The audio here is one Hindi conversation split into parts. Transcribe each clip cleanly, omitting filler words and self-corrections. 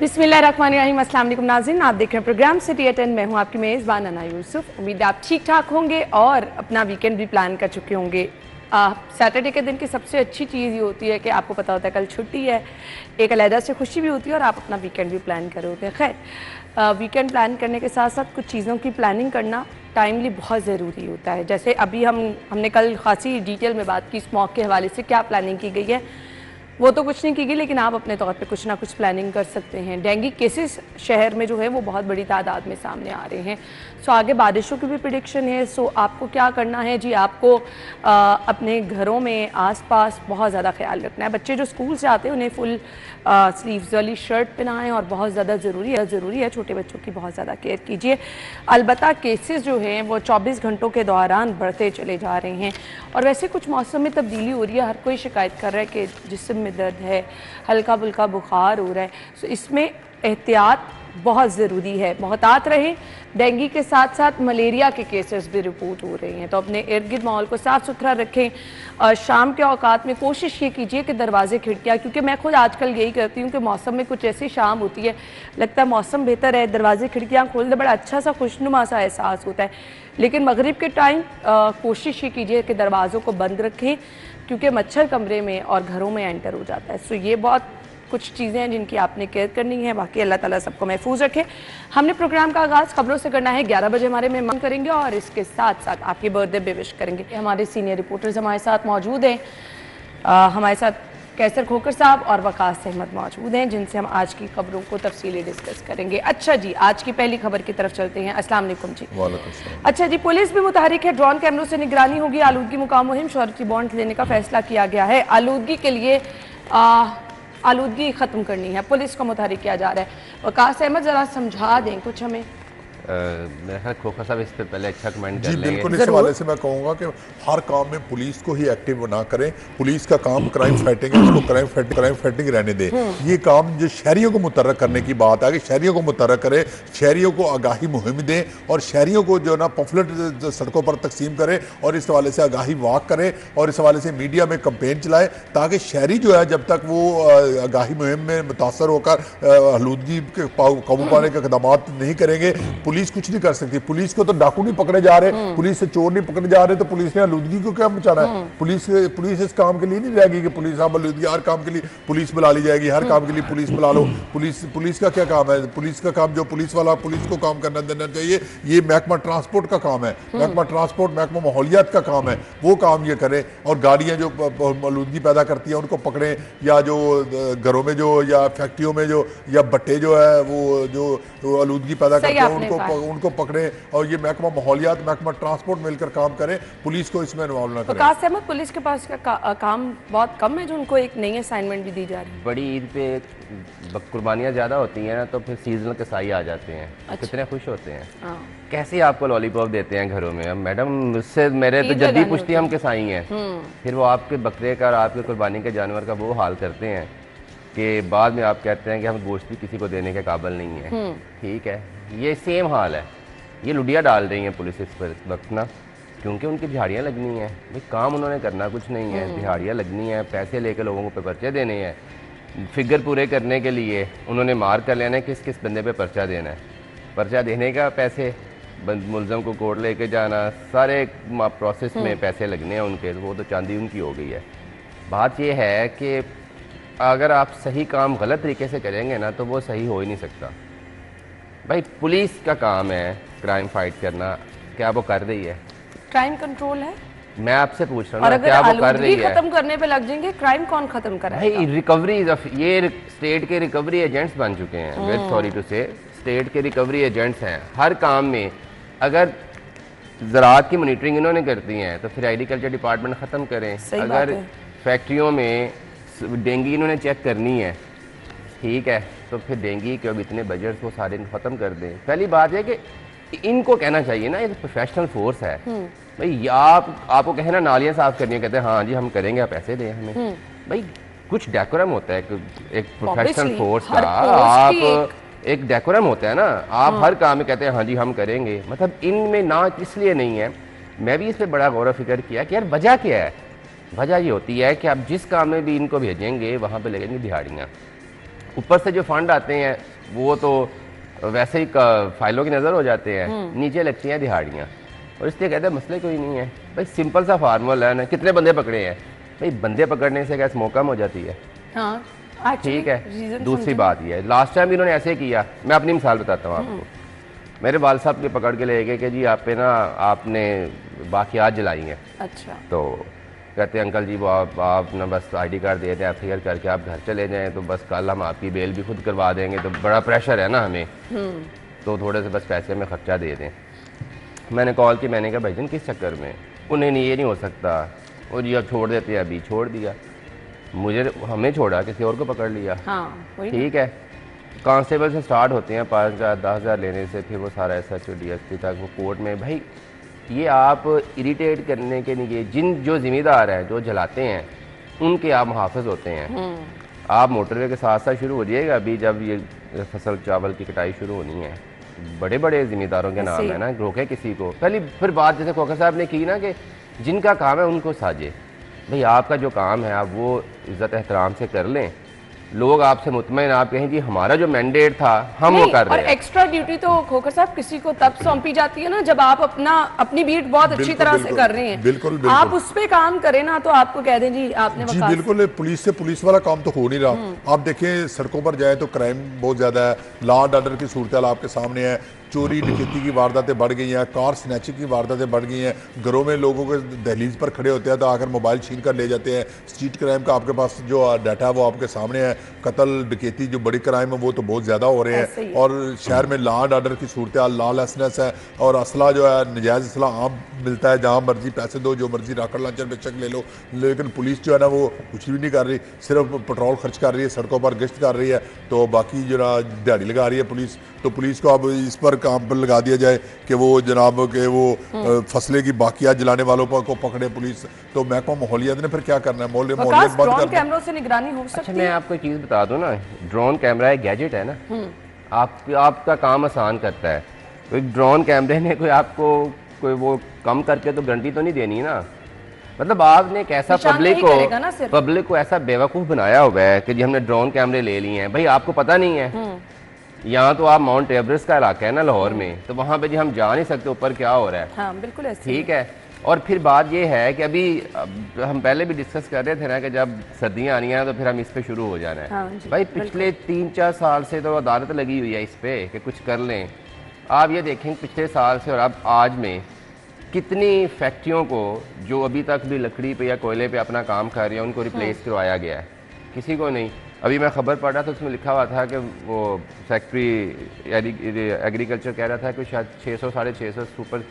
बिस्मिल्लाहिर्रहमानिर्रहीम। अस्सलाम वालेकुम नाज़रीन, आप देख रहे हैं प्रोग्राम सिटी एट 10। मैं हूं आपकी मेज़बान अना यूसुफ। उम्मीद है आप ठीक ठाक होंगे और अपना वीकेंड भी प्लान कर चुके होंगे। सैटरडे के दिन की सबसे अच्छी चीज़ ये होती है कि आपको पता होता है कल छुट्टी है, एक अलहदा से खुशी भी होती है और आप अपना वीकेंड भी प्लान करोगे। खैर, वीकेंड प्लान करने के साथ साथ कुछ चीज़ों की प्लानिंग करना टाइमली बहुत ज़रूरी होता है। जैसे अभी हमने कल खासी डिटेल में बात की स्मॉग के हवाले से, क्या प्लानिंग की गई है वो तो कुछ नहीं की गई, लेकिन आप अपने तौर पे कुछ ना कुछ प्लानिंग कर सकते हैं। डेंगू केसेस शहर में जो है वो बहुत बड़ी तादाद में सामने आ रहे हैं। सो आगे बारिशों की भी प्रेडिक्शन है। सो आपको क्या करना है जी, आपको अपने घरों में आसपास बहुत ज़्यादा ख्याल रखना है। बच्चे जो स्कूल से आते हैं उन्हें फुल स्लीव्स वाली शर्ट पहनाएं और बहुत ज़्यादा ज़रूरी है छोटे बच्चों की बहुत ज़्यादा केयर कीजिए। अलबत्ता केसेस जो हैं वो 24 घंटों के दौरान बढ़ते चले जा रहे हैं और वैसे कुछ मौसम में तब्दीली हो रही है। हर कोई शिकायत कर रहा है कि जिस्म में दर्द है, हल्का फुल्का बुखार हो रहा है। सो इसमें एहतियात बहुत ज़रूरी है। मोहतात रहें। डेंगू के साथ साथ मलेरिया के केसेस भी रिपोर्ट हो रहे हैं, तो अपने इर्द गिर्द माहौल को साफ़ सुथरा रखें। शाम के औकात में कोशिश ये कीजिए कि दरवाजे खिड़कियाँ, क्योंकि मैं खुद आजकल यही करती हूँ कि मौसम में कुछ ऐसी शाम होती है, लगता है मौसम बेहतर है, दरवाजे खिड़कियाँ खोल दे, बड़ा अच्छा सा खुशनुमा सा एहसास होता है। लेकिन मगरिब के टाइम कोशिश ये कीजिए कि दरवाज़ों को बंद रखें, क्योंकि मच्छर कमरे में और घरों में एंटर हो जाता है। सो ये बहुत कुछ चीज़ें हैं जिनकी आपने केयर करनी है। बाकी अल्लाह ताला सबको महफूज रखे। हमने प्रोग्राम का आगाज़ खबरों से करना है। 11 बजे हमारे मेहमान करेंगे और इसके साथ साथ आपकी बर्थडे भी विश करेंगे। हमारे सीनियर रिपोर्टर्स हमारे साथ मौजूद हैं। हमारे साथ कैसर खोकर साहब और वकास अहमद मौजूद हैं, जिनसे हम आज की खबरों को तफसीली डिस्कस करेंगे। अच्छा जी, आज की पहली खबर की तरफ चलते हैं। अस्सलाम वालेकुम जी। अच्छा जी, पुलिस भी मुतहरिक है, ड्रोन कैमरों से निगरानी होगी। आलूदगी मुकाम मुहिम, श्योरिटी बॉन्ड लेने का फैसला किया गया है। आलूदगी के लिए आलूदगी ख़त्म करनी है, पुलिस को मुतहरिक किया जा रहा है। वकास अहमद ज़रा समझा दें कुछ हमें। मेरा ख्याल खोखा साहब इस पे पहले अच्छा कमेंट कर जी लेंगे। बिल्कुल। इस हवाले से मैं कहूँगा कि हर काम में पुलिस को ही एक्टिव ना करें। पुलिस का काम क्राइम फाइटिंग है, उसको क्राइम फाइटिंग रहने दें। ये काम जो शहरियों को मुतर्रक करने की बात है कि शहरियों को मुतर्रक करें, शहरियों को आगाही मुहिम दें और शहरियों को जो ना पम्फलेट सड़कों पर तकसीम करें और इस हवाले से आगाही वाक करें और इस हवाले से मीडिया में कंपेन चलाएं, ताकि शहरी जो है जब तक वो आगाही मुहिम में मुतासर होकर आलूदगी के काबू पाने के इक़दाम नहीं करेंगे, पुलिस कुछ नहीं कर सकती। पुलिस को तो डाकू नहीं पकड़े जा रहे, पुलिस से चोर नहीं पकड़े जा रहे, तो पुलिस ने आलूदगी को क्या मचाना है? पुलिस इस काम के लिए नहीं रहेगी कि पुलिस आलूदगी, हर काम के लिए पुलिस बुला ली जाएगी, हर काम के लिए पुलिस बुला लो। पुलिस का क्या काम है? पुलिस का काम जो पुलिस वाला पुलिस को काम करना देना चाहिए, ये महकमा ट्रांसपोर्ट का काम है। महकमा ट्रांसपोर्ट, महकमा माहौलियात का काम है, वो काम ये करे। और गाड़ियां जो आलूदगी पैदा करती हैं उनको पकड़े, या जो घरों में जो या फैक्ट्रियों में जो या भट्टे जो है वो जो आलूदगी पैदा करते हैं उनको पकड़े। और ये महकमा माहौलियात, महकमा ट्रांसपोर्ट मिलकर काम करें, पुलिस को इसमें इन्वॉल्व ना करें। वकास अहमद, पुलिस के पास काम बहुत कम है जो उनको एक नई असाइनमेंट भी दी जा रही है। बड़ी ईद पे कुर्बानियाँ ज़्यादा होती हैं ना, तो फिर सीजनल कसाई आ जाते हैं। अच्छा। कितने खुश होते हैं। कैसे आपको लॉलीपॉप देते हैं घरों में। अब मैडम मुझसे मेरे तो जल्दी पूछती हम कसाई हैं, फिर वो आपके बकरे का और आपके कुर्बानी के जानवर का वो हाल करते हैं कि बाद में आप कहते हैं कि हम गोश्त भी किसी को देने के काबिल नहीं है। ठीक है, ये सेम हाल है। ये लुडिया डाल रही हैं पुलिस इस पर वक्त ना, क्योंकि उनकी दिहाड़ियाँ लगनी है। भाई काम उन्होंने करना कुछ नहीं है, दिहाड़ियाँ लगनी है, पैसे लेकर लोगों को पर्चे देने हैं, फिगर पूरे करने के लिए उन्होंने मार कर लेना है किस किस बंदे पे पर्चा देना है, पर्चा देने का पैसे, मुलजम को कोर्ट लेके जाना, सारे प्रोसेस में पैसे लगने हैं उनके, तो वो तो चांदी उनकी हो गई है। बात यह है कि अगर आप सही काम गलत तरीके से करेंगे ना तो वो सही हो ही नहीं सकता। भाई पुलिस का काम है क्राइम फाइट करना, क्या वो कर रही है? क्राइम कंट्रोल है। मैं आपसे पूछ रहा हूँ क्या वो कर रही है? खत्म करने पे लग जाएंगे, क्राइम कौन खत्म कराएगा? भाई रिकवरी, ये स्टेट के रिकवरी एजेंट्स बन चुके हैं। वेरी सॉरी टू से, स्टेट के रिकवरी एजेंट्स हैं हर काम में। अगर ज़राअत की मॉनिटरिंग इन्होंने करती हैं तो फिर एग्रीकल्चर डिपार्टमेंट ख़त्म करें। अगर फैक्ट्रियों में डेंगू इन्होंने चेक करनी है, ठीक है, तो फिर डेंगू के अब इतने बजट वो सारे ख़त्म कर दें। पहली बात है कि इनको कहना चाहिए ना, ये तो प्रोफेशनल फोर्स है भाई। आपको कहे ना नालियाँ साफ़ करनी है, कहते हैं हाँ जी हम करेंगे, आप पैसे दें हमें। भाई कुछ डेकोरम होता है एक प्रोफेशनल फोर्स का, आप एक डेकोरम होता है ना, आप हर काम में कहते हैं हाँ जी हम करेंगे। मतलब इनमें ना इसलिए नहीं है। मैं भी इस पर बड़ा गौर फिक्र किया कि यार वजह क्या है। वजह ये होती है कि आप जिस काम में भी इनको भेजेंगे वहाँ पर लगेंगी दिहाड़ियाँ। ऊपर से जो फंड आते हैं वो तो वैसे ही फाइलों की नज़र हो जाते हैं, नीचे लगती हैं दिहाड़ियाँ। और इसलिए कहते हैं मसले कोई नहीं है भाई, सिंपल सा फार्मूला है ना, कितने बंदे पकड़े हैं भाई, बंदे पकड़ने से क्या स्मोक कम हो जाती है? हाँ, ठीक है। दूसरी बात ये है, लास्ट टाइम इन्होंने ऐसे किया, मैं अपनी मिसाल बताता हूँ आपको। मेरे वाल साहब के पकड़ के ले गए कि जी आप पे ना आपने बाकियात जलाई हैं। अच्छा। तो कहते हैं अंकल जी वो आप ना बस आईडी कार्ड दे दें, FIR करके आप घर चले जाएं, तो बस कल हम आपकी बेल भी खुद करवा देंगे। तो बड़ा प्रेशर है ना हमें, तो थोड़े से बस पैसे में खर्चा दे दें। मैंने कॉल की, मैंने कहा भाईजान किस चक्कर में? उन्हें नहीं, ये नहीं हो सकता, और जी अब छोड़ देते हैं। अभी छोड़ दिया, मुझे हमें छोड़ा, किसी और को पकड़ लिया। ठीक है। कांस्टेबल से स्टार्ट होते हैं 5,000 10,000 लेने से, फिर वो सारा SHO DSP तक, वो कोर्ट में। भाई ये आप इरिटेट करने के लिए, जो ज़िम्मेदार हैं, जो जलाते हैं, उनके आप मुहाफ़िज़ होते हैं। आप मोटरवे के साथ साथ शुरू हो जाइएगा, अभी जब ये फसल चावल की कटाई शुरू होनी है, बड़े बड़े ज़िम्मेदारों के नाम है ना, रोके किसी को। पहली फिर बात जैसे खोखर साहब ने की ना कि जिनका काम है उनको साजे। भाई आपका जो काम है आप वो इज़्ज़त एहतराम से कर लें, लोग आपसे मुतमईन, आप कहें जी हमारा जो मैंडेट था हम वो कर रहे हैं। और एक्स्ट्रा ड्यूटी तो खोखर साहब किसी को तब सौंपी जाती है ना जब आप अपनी बीट बहुत अच्छी तरह से कर रहे हैं। बिल्कुल। आप उस पे काम करें ना, तो आपको कह दें जी आपने जी बिल्कुल, पुलिस से पुलिस वाला काम तो हो नहीं रहा। आप देखें सड़कों पर जाए तो क्राइम बहुत ज्यादा है, लॉ एंड ऑर्डर की सूरत आपके सामने है, चोरी डकैती की वारदातें बढ़ गई हैं, कार स्नैचिंग की वारदातें बढ़ गई हैं, घरों में लोगों के दहलीज पर खड़े होते हैं तो आकर मोबाइल छीन कर ले जाते हैं। स्ट्रीट क्राइम का आपके पास जो डाटा है वो आपके सामने है। कत्ल डकैती जो बड़ी क्राइम है वो तो बहुत ज़्यादा हो रहे हैं, और शहर में लॉ एंड ऑर्डर की सूरत लॉलेसनेस है, और असला जो है नजायज़ असला आम मिलता है, जहाँ मर्जी पैसे दो, जो मर्जी रॉकेट लॉन्चर बेशक ले लो, लेकिन पुलिस जो है ना वो कुछ भी नहीं कर रही, सिर्फ पेट्रोल खर्च कर रही है, सड़कों पर गश्त कर रही है, तो बाकी जो ना दिहाड़ी लगा रही है पुलिस। तो पुलिस को अब इस पर काम पर लगा दिया जाए कि वो जनाब के वो फसलें की बाकियात जलाने वालों पर को पकड़े पुलिस। तो महकमा माहौलियात ने फिर क्या करना है? माहौलियात बंद करना। कैमरों से निगरानी हो सकती है। मैं आपको एक चीज़ बता दूं ना, ड्रोन कैमरा एक गैजेट है ना, आपका काम आसान करता है। तो एक ड्रोन कैमरे ने कोई आपको कोई वो कम करके तो गारंटी तो नहीं देनी ना। मतलब आपने एक ऐसा पब्लिक को ऐसा बेवकूफ़ बनाया हुआ है कि जी हमने ड्रोन कैमरे ले लिए हैं। भाई आपको पता नहीं है, यहाँ तो आप माउंट एवरेस्ट का इलाका है ना लाहौर में, तो वहाँ पे जी हम जा नहीं सकते ऊपर क्या हो रहा है। हाँ, बिल्कुल ऐसे। ठीक है। और फिर बात ये है कि अभी हम पहले भी डिस्कस कर रहे थे ना कि जब सर्दियाँ आनी हैं तो फिर हम इस पे शुरू हो जाना है। भाई पिछले 3-4 साल से तो अदालत लगी हुई है इस पे कि कुछ कर लें। आप ये देखें पिछले साल से और अब आज में कितनी फैक्ट्रियों को जो अभी तक भी लकड़ी पे या कोयले पे अपना काम कर रही है उनको रिप्लेस करवाया गया है, किसी को नहीं। अभी मैं खबर पढ़ रहा था, उसमें लिखा हुआ था कि वो सेक्रेटरी एग्रीकल्चर कह रहा था कि शायद 600-650 सुपर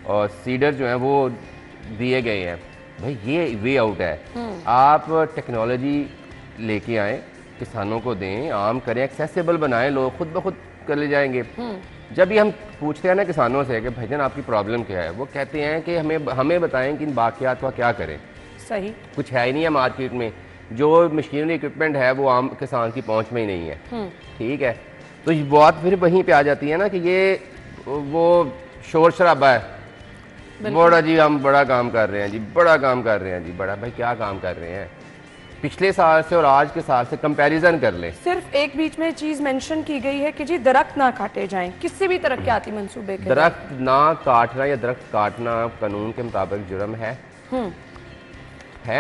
सीडर जो हैं वो दिए गए हैं। भाई ये वे आउट है। आप टेक्नोलॉजी लेके आएँ, किसानों को दें, आम करें, एक्सेसिबल बनाएं, लोग खुद ब खुद कर ले जाएंगे। जब ये हम पूछते हैं ना किसानों से कि भाईजान आपकी प्रॉब्लम क्या है, वो कहते हैं कि हमें बताएं कि इन बाकियात का क्या करें। सही, कुछ है ही नहीं है मार्केट में, जो मशीनरी इक्विपमेंट है वो आम किसान की पहुंच में ही नहीं है। ठीक है। तो ये बात फिर वहीं पे आ जाती है ना कि ये वो शोर शराबा है, बड़ा जी हम बड़ा काम कर रहे हैं जी, बड़ा काम कर रहे हैं जी, बड़ा। भाई क्या काम कर रहे हैं? पिछले साल से और आज के साल से कंपैरिजन कर लें। सिर्फ एक बीच में चीज मेंशन की गई है कि जी दरख्त ना काटे जाएं, किसी भी तरक्याती मंसूबे के। दरख्त ना काटना या दरख्त काटना कानून के मुताबिक जुर्म है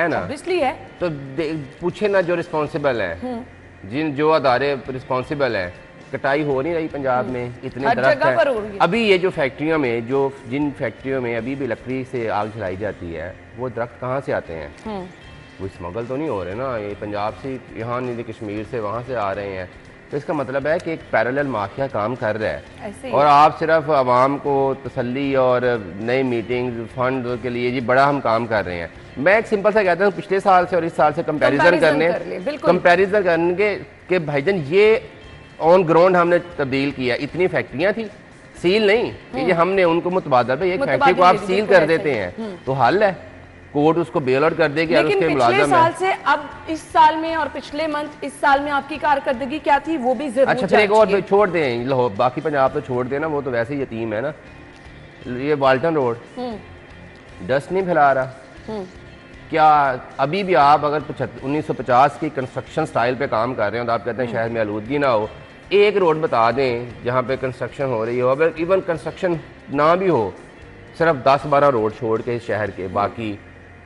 ना, इसलिए है। तो पूछे ना जो रिस्पॉन्सिबल है, जो अदारे रिस्पॉन्सिबल है, कटाई हो नहीं रही पंजाब में, इतने दरख्त हैं। अभी ये जो फैक्ट्रियों में जिन फैक्ट्रियों में अभी भी लकड़ी से आग जलाई जाती है, वो दरख्त कहाँ से आते हैं? वो स्मगल तो नहीं हो रहे ना, ये पंजाब से यहाँ नहीं, कश्मीर से वहाँ से आ रहे हैं। तो इसका मतलब है कि एक पैरेलल माफिया काम कर रहा है, और आप सिर्फ आवाम को तसल्ली और नई मीटिंग फंड के लिए जी बड़ा हम काम कर रहे हैं। मैं एक सिंपल सा कहता हूँ, पिछले साल से और इस साल से कंपैरिजन करने के भाईजान ये ऑन ग्राउंड हमने तब्दील किया। इतनी फैक्ट्रियाँ थी, सील नहीं कि हमने उनको मुतबादल पे एक फैक्ट्री को आप सील कर देते हैं तो हल है, कोर्ट उसको बेल आउट कर देगी। लेकिन पिछले साल से अब इस साल में और पिछले मंथ इस साल में आपकी कारकर्दगी क्या थी वो भी जरूर। अच्छा फिर एक और छोड़ दें, बाकी पंजाब तो छोड़ देना, वो तो वैसे ही यतीम है ना। ये वाल्टन रोड डस्ट नहीं फैला रहा क्या? अभी भी आप अगर 1950 की कंस्ट्रक्शन स्टाइल पे काम कर रहे हो तो आप कहते हैं शहर में आलूदगी ना हो, एक रोड बता दें जहाँ पे कंस्ट्रक्शन हो रही हो, अगर इवन कंस्ट्रक्शन ना भी हो, सिर्फ 10-12 रोड छोड़ के इस शहर के, बाकी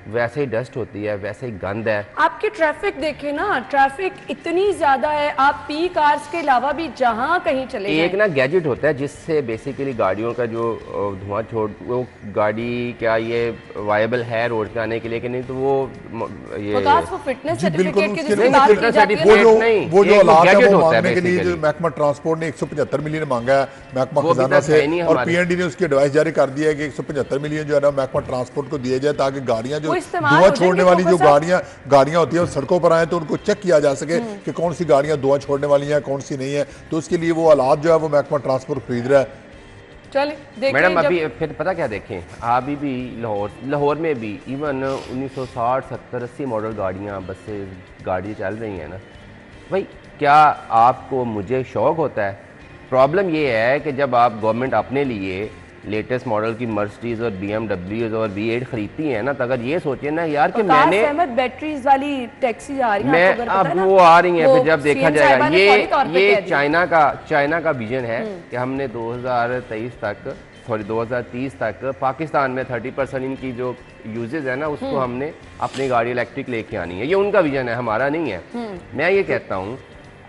वैसे ही डस्ट होती है, वैसे ही गंद है। आपकी ट्रैफिक देखें ना, ट्रैफिक इतनी ज्यादा है, आप पीक आवर्स के अलावा भी जहां कहीं चले एक ना गैजेट होता है जिससे बेसिकली गाड़ियों का जो धुआं छोड़, वो गाड़ी क्या ये वायबल है रोड पे आने के लिए कि नहीं, तो वो ये वो फिटनेस जी, बिल्कुल, सर्टिफिकेट की उसके जिसकी लिए बात की फिटनेस जाती है सर्टिफिकेट ना, नहीं, वो जो एक हालात है गैजेट वो होता है मांगने के लिए जो बेसिकली। महकमा ट्रांसपोर्ट ने 175 मिलियन मांगा है महकमा वो खजाना भी से, है नहीं और हमारे। पीएनडी ने उसकी एडवाइस जारी कर दी है कि 175 मिलियन जो है ना महकमा ट्रांसपोर्ट को दिया जाए, ताकि गाड़ियां जो वो इस्तेमाल धुआं हो छोड़ने जाएंगी, वाली जो फोकस गाड़ियां होती है सड़कों पर आए तो उनको चेक किया जा सके कि कौन सी गाड़ियां धुआं छोड़ने वाली हैं, कौन सी नहीं है। तो उसके लिए वो आलात जो है वो महकमा ट्रांसपोर्ट खरीद रहा है। चलिए देखिए मैडम जब- अभी फिर पता क्या देखें, अभी भी लाहौर में भी इवन 1960, 70, 80 मॉडल गाड़ियाँ, बसेस, गाड़ियाँ चल रही हैं ना भाई। क्या आपको मुझे शौक होता है? प्रॉब्लम ये है कि जब आप गवर्नमेंट अपने लिए लेटेस्ट मॉडल की मर्सिडीज और BMW और V8 खरीदती हैं ना, तो अगर ये सोचे ना यार कि वकास मैंने अहमद बैटरीज वाली टैक्सी आ रही है, मैं आपको अगर पता है अब ना? वो आ रही हैं, वो फिर जब देखा CM साहिबा जाएगा ने फौरी तौर पे ये कह दिया। चाइना का विजन है कि हमने 2030 तक पाकिस्तान में 30% इनकी जो यूजेज है ना उसको हमने अपनी गाड़ी इलेक्ट्रिक लेके आनी है। ये उनका विजन है, हमारा नहीं है। मैं ये कहता हूँ,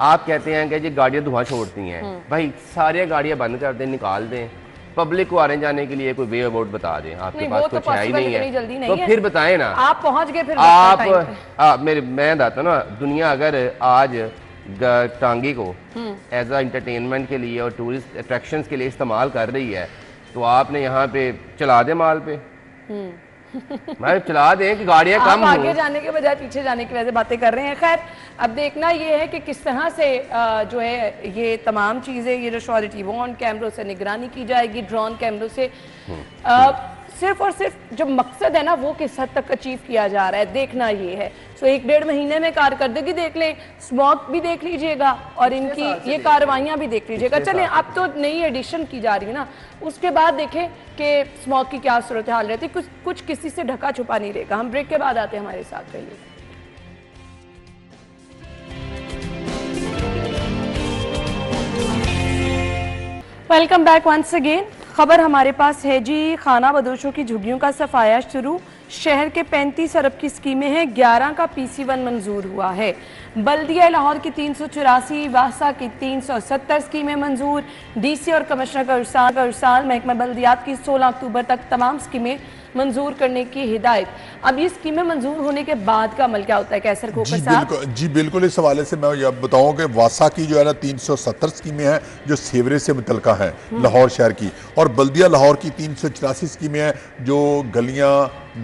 आप कहते हैं कि ये गाड़ियाँ धुआं छोड़ती हैं, भाई सारी गाड़ियाँ बंद कर दें, निकाल दें, पब्लिक को आने जाने के लिए कोई वे अबाउट बता दें। आपके नहीं, पास वो तो कुछ है ही possible नहीं इतनी जल्दी है नहीं तो है। फिर बताएं ना। आप पहुंच गए फिर मैं बताता ना, दुनिया अगर आज टांगे को एज अ एंटरटेनमेंट के लिए और टूरिस्ट अट्रैक्शंस के लिए इस्तेमाल कर रही है, तो आपने यहाँ पे चला दे माल पे मैं चला दें कि गाड़ियाँ कम आगे हों। जाने के बजाय पीछे जाने की वजह से बातें कर रहे हैं। खैर अब देखना ये है कि किस तरह से जो है ये तमाम चीज़ें, ये जो श्योरिटी वो ऑन कैमरों से निगरानी की जाएगी, ड्रोन कैमरों से। सिर्फ और सिर्फ जो मकसद है ना वो किस हद तक अचीव किया जा रहा है देखना ये है। सो 1-1.5 महीने में कारकर्दगी देख लें, स्मॉग भी देख लीजिएगा और इनकी ये कार्रवाइयाँ भी देख लीजिएगा। चलें अब तो नई एडिशन की जा रही है ना, उसके बाद देखें कि स्मॉग की क्या सूरत हाल रहती है। कुछ किसी से ढका छुपा नहीं रहेगा। हम ब्रेक के बाद आते हैं हमारे साथ रहिए। Welcome back once again. खबर हमारे पास है जी, खाना बदोशों की झुग्गियों का सफाया शुरू। शहर के 35 अरब की स्कीमें हैं, 11 का PC1 मंजूर हुआ है। बल्दिया लाहौर की 384, वासा की 370 स्कीमें मंजूर। DC और कमिश्नर का इरसाल महकमा बल्दियात की 16 अक्टूबर तक तमाम स्कीमें मंजूर करने की हिदायत। अब ये स्कीमें मंजूर होने के बाद का अमल क्या होता है कैसर खोकर साहब? जी बिल्कुल, इस हवाले से मैं ये बताऊं कि वासा की जो है ना 370 स्कीमें हैं जो सेवरेज से मुतलका हैं लाहौर शहर की, और बल्दिया लाहौर की 384 स्कीमें हैं जो गलियां,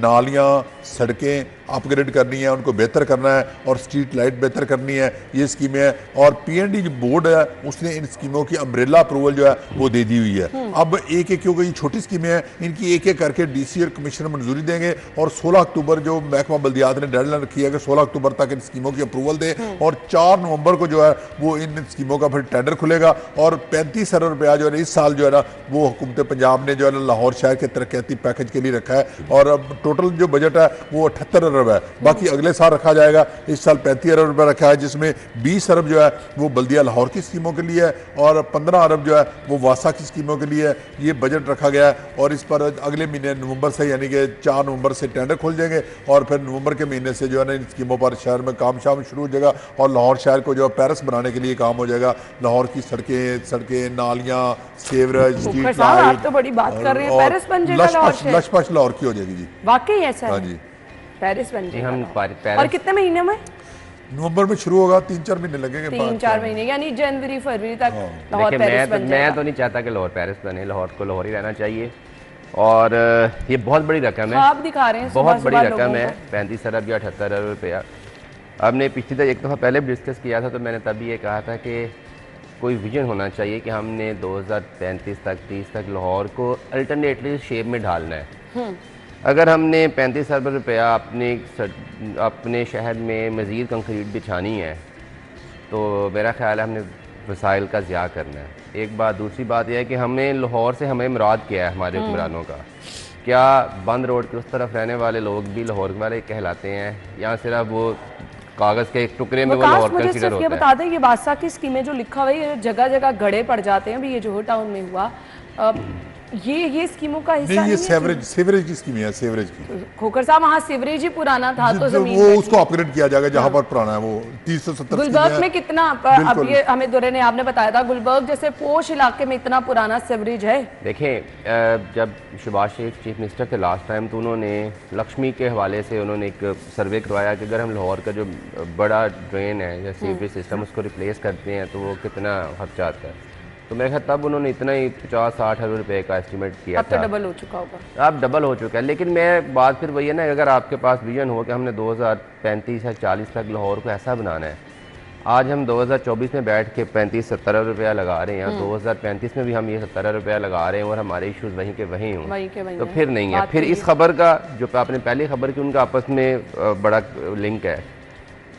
नालियां, सड़कें अपग्रेड करनी है, उनको बेहतर करना है और स्ट्रीट लाइट बेहतर करनी है, ये स्कीमें हैं। और PND जो बोर्ड है उसने इन स्कीमों की अम्ब्रेला अप्रूवल जो है वो दे दी हुई है। अब एक एक क्योंकि ये छोटी स्कीमें हैं, इनकी एक एक करके DC और कमिश्नर मंजूरी देंगे और 16 अक्टूबर जो महकमा बल्दियात ने डेडलाइन रखी है कि 16 अक्टूबर तक इन स्कीमों की अप्रूवल दे, और 4 नवंबर को जो है वो इन स्कीमों का फिर टेंडर खुलेगा। और 35 अरब रुपया जो है ना इस साल जो है ना वो हुकूमत पंजाब ने जो है ना लाहौर शहर के तरक्याती पैकेज के लिए रखा है, और अब टोटल जो बजट है वो 78 अरब है। बाकी अगले साल रखा जाएगा। इस साल 35 अरब रुपया रखा है, जिसमें 20 अरब जो है वो बल्दिया लाहौर की स्कीमों के लिए है और 15 अरब जो है वो वासा की स्कीमों के लिए है। ये बजट रखा गया है और इस पर अगले महीने नवंबर से यानी कि 4 नवंबर से टेंडर खुल जाएंगे और फिर नवंबर के महीने से जो है ना इन स्कीमों पर शहर में काम शाम शुरू हो जाएगा और लाहौर शहर को जो है पेरिस बनाने के लिए काम हो जाएगा। लाहौर की सड़कें, नालियाँ, सेवरेज, स्ट्रीट साहब, आप लाइट तो बड़ी बात कर रहे हैं, पेरिस बन जाएगा लाहौर शहर। लशपश लाहौर की हो जाएगी जी। वाकई ऐसा हाँ है? जी, पेरिस बन जाएगा हम लाहौर। और कितने महीने में? नवंबर में शुरू होगा, 3-4 महीने लगेंगे। 3-4 महीने यानी जनवरी फरवरी तक लाहौर देखिए पेरिस बन मैं जाएगा। तो नहीं चाहता कि लाहौर पेरिस बने, लाहौर को लाहौर ही रहना चाहिए। और ये बहुत बड़ी रकम है, ख्वाब दिखा रहे हैं बहुत बड़ी सुबह-सुबह रकम लोगों है, को। 35 अरब या 78 अरब रुपया। हमने पिछली दफ़ा एक दफ़ा पहले भी डिस्कस किया था, तो मैंने तभी ये कहा था कि कोई विजन होना चाहिए कि हमने 2035 तक 30 तक लाहौर को अल्टरनेटली शेप में ढालना है। अगर हमने 35 अरब रुपया अपने शहर में मज़ीद कंक्रीट बिछानी है तो मेरा ख्याल है हमने वसाइल का ज़िया करना है। एक बात, दूसरी बात यह है कि हमें लाहौर से हमें मुराद क्या है हमारे हुक्मरानों का। क्या बंद रोड के उस तरफ रहने वाले लोग भी लाहौर वाले कहलाते हैं या सिर्फ वो कागज के एक टुकड़े में वो वकास, लाहौर मुझे कंसीडर सिर्फ ये होता है। बता दें, ये बादशाह की स्कीमें जो लिखा हुआ है ये जगह जगह गड़े पड़ जाते हैं, अभी ये जोहर टाउन में हुआ, ये स्कीमों का हिस्सा नहीं, ये नहीं है? सीवरेज की स्कीम है, सीवरेज की। खोखर साहब वहाँ सीवरेज ही पुराना था तो जो जमीन वो उसको अपग्रेड किया जाएगा जहाँ पर पुराना है, वो 30-70 गुलबर्ग में कितना, अब ये हमें दुर्रे ने आपने बताया था, गुलबर्ग जैसे पोश इलाके में इतना पुराना सीवरेज है। देखें, जब शहबाज शरीफ चीफ मिनिस्टर थे लास्ट टाइम, तो उन्होंने लक्ष्मी के हवाले से उन्होंने एक सर्वे करवाया कि अगर हम लाहौर का जो बड़ा ड्रेन है या सीवरेज सिस्टम उसको रिप्लेस करते हैं तो वो कितना खर्चा आता है। तो मेरे ख्याल तब उन्होंने इतना ही 50-60 हज़ार रुपये का एस्टिमेट किया अब था। तो डबल हो चुका होगा। अब डबल हो चुका है, लेकिन मैं बात फिर वही है ना, अगर आपके पास विजन हो कि हमने 2035 या 40 तक लाहौर को ऐसा बनाना है, आज हम 2024 में बैठ के 35-70 रुपया लगा रहे हैं, 2035 में भी हम ये 70 रुपया लगा रहे हैं और हमारे इश्यूज वहीं के वहीं हों, तो फिर नहीं है। फिर इस खबर का जो आपने पहली खबर की, उनका आपस में बड़ा लिंक है।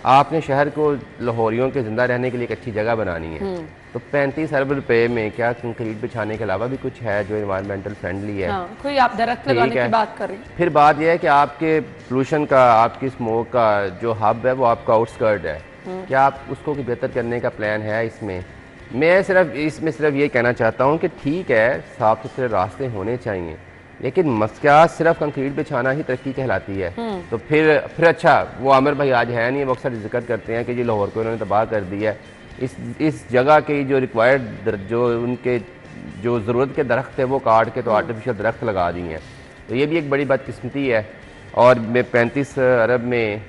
आपने शहर को लाहौरियों के जिंदा रहने के लिए एक अच्छी जगह बनानी है, तो 35 अरब रुपए में क्या कंक्रीट बिछाने के अलावा भी कुछ है जो एनवायरमेंटल फ्रेंडली है? हाँ, कोई आप दरख्त लगाने की बात कर रहे हैं। फिर बात यह है कि आपके पोल्यूशन का, आपकी स्मोक का जो हब है वो आपका आउटस्कर्ट है, क्या आप उसको भी बेहतर करने का प्लान है इसमें? मैं सिर्फ इसमें ये कहना चाहता हूँ कि ठीक है, साफ सुथरे रास्ते होने चाहिए, लेकिन मस्का सिर्फ कंक्रीट बिछाना ही तरक्की कहलाती है? तो फिर अच्छा, वो आमिर भाई आज है नहीं, वो अक्सर जिक्र करते हैं कि जी लाहौर को उन्होंने तबाह कर दिया है। इस जगह के जो रिक्वायर्ड, जो उनके जो ज़रूरत के दरख्त है वो काट के तो आर्टिफिशियल दरख्त लगा दिए हैं, तो ये भी एक बड़ी बदकिस्मती है। और मैं 35 अरब में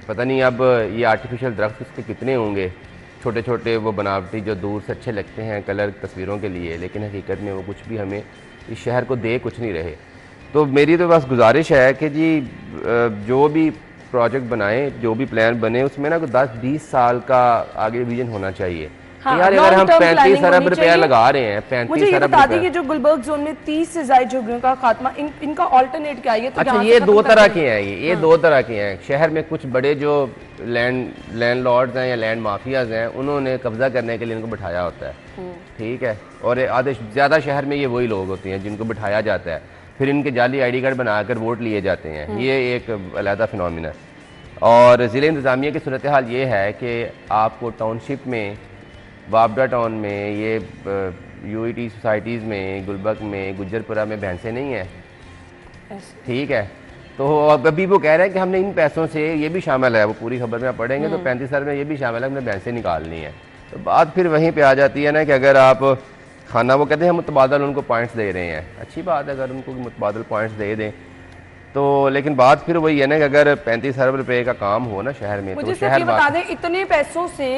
पता नहीं अब ये आर्टिफिशियल दरख्त उसके कितने होंगे, छोटे छोटे वो बनावटी जो दूर से अच्छे लगते हैं कलर तस्वीरों के लिए, लेकिन हकीकत में वो कुछ भी हमें इस शहर को दे कुछ नहीं रहे। तो मेरी तो बस गुजारिश है कि जी जो भी प्रोजेक्ट बनाएं, जो भी प्लान बने, उसमें ना 10-20 साल का आगे विजन होना चाहिए। हाँ, यार अगर हम 35 अरब रुपया लगा रहे हैं, 35 अरब रुपया, कि जो गुलबर्ग जोन में 30 से ज्यादा झुग्गियों का खात्मा, इनका ऑल्टरनेट क्या है? तो अच्छा, ये दो तरह के हैं, ये दो तरह के हैं। शहर में कुछ बड़े जो लैंडलॉर्ड्स हैं या लैंड माफियाज हैं, उन्होंने कब्जा करने के लिए इनको बिठाया होता है, ठीक है, और आधे ज़्यादा शहर में ये वही लोग होते हैं जिनको बिठाया जाता है, फिर इनके जाली ID कार्ड बनाकर वोट लिए जाते हैं। ये एक अलहदा फिनोमिना। और ज़िले इंतज़ामिया की सूरत हाल ये है कि आपको टाउनशिप में, वाबडा टाउन में, ये UET सोसाइटीज़ में, गुलबर्ग में, गुज्जरपुरा में भैंसें नहीं है, ठीक है। तो अभी वो कह रहे हैं कि हमने इन पैसों से, ये भी शामिल है, वो पूरी खबर में आप पढ़ेंगे तो 35 अरब में ये भी शामिल है, हमने भैंसें निकालनी है। तो बात फिर वहीं पे आ जाती है ना कि अगर आप खाना, वो कहते हैं हम मुतबादल उनको पॉइंट्स दे रहे हैं, अच्छी बात है अगर उनको मुतबादल पॉइंट्स दे दें तो, लेकिन बात फिर वही है ना कि अगर 35 अरब रुपए का काम हो ना शहर में, मुझे तो शहर बता दें, इतने पैसों से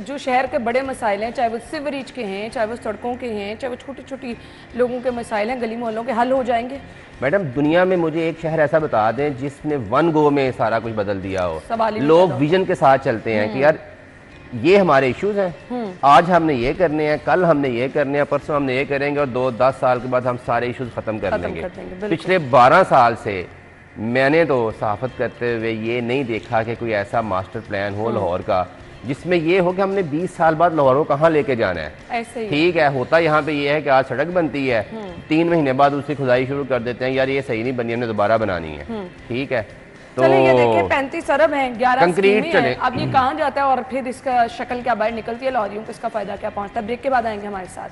जो शहर के बड़े मसाइल हैं, चाहे वो सीवरेज के हैं, चाहे वो सड़कों के हैं, चाहे वो छोटी छोटी लोगों के मसाइल हैं, गली मोहल्लों के, हल हो जाएंगे? मैडम, दुनिया में मुझे एक शहर ऐसा बता दें जिसने वन गो में सारा कुछ बदल दिया हो। लोग विजन के साथ चलते हैं कि यार ये हमारे इश्यूज हैं, आज हमने ये करने हैं, कल हमने ये करने हैं, परसों हमने ये करेंगे और 2-10 साल के बाद हम सारे इश्यूज खत्म कर लेंगे। पिछले 12 साल से मैंने तो सहाफत करते हुए ये नहीं देखा कि कोई ऐसा मास्टर प्लान हो लाहौर का जिसमें ये हो कि हमने 20 साल बाद लाहौर को कहाँ लेके जाना है। ऐसे ही ठीक है, होता यहाँ पे ये है कि आज सड़क बनती है, 3 महीने बाद उसकी खुदाई शुरू कर देते हैं, यार ये सही नहीं बनी, हमने दोबारा बनानी है, ठीक है। तो चले ये देखिए 35 अरब हैं, 11 कंक्रीट चले, अब ये कहाँ जाता है और फिर इसका शक्ल क्या बाहर निकलती है, लाहौरियों को इसका फायदा क्या पहुंचता है? ब्रेक के बाद आएंगे हमारे साथ।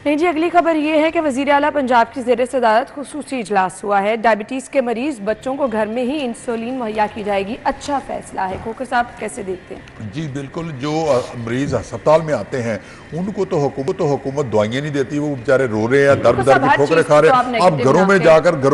नहीं जी, अगली खबर ये है कि वज़ीर आला पंजाब की ज़ेर सदारत खुसूसी इजलास हुआ है। डायबिटीज़ के मरीज बच्चों को घर में ही इंसुलिन मुहैया की जाएगी, अच्छा फैसला है। खोखर साहब कैसे देखते हैं? जी बिल्कुल, जो मरीज अस्पताल में आते हैं उनको तो हुकूमत दवाइयाँ नहीं देती, वो बेचारे रो रहे हैं, दर्द की ठोकरें खा रहे हैं। अब घरों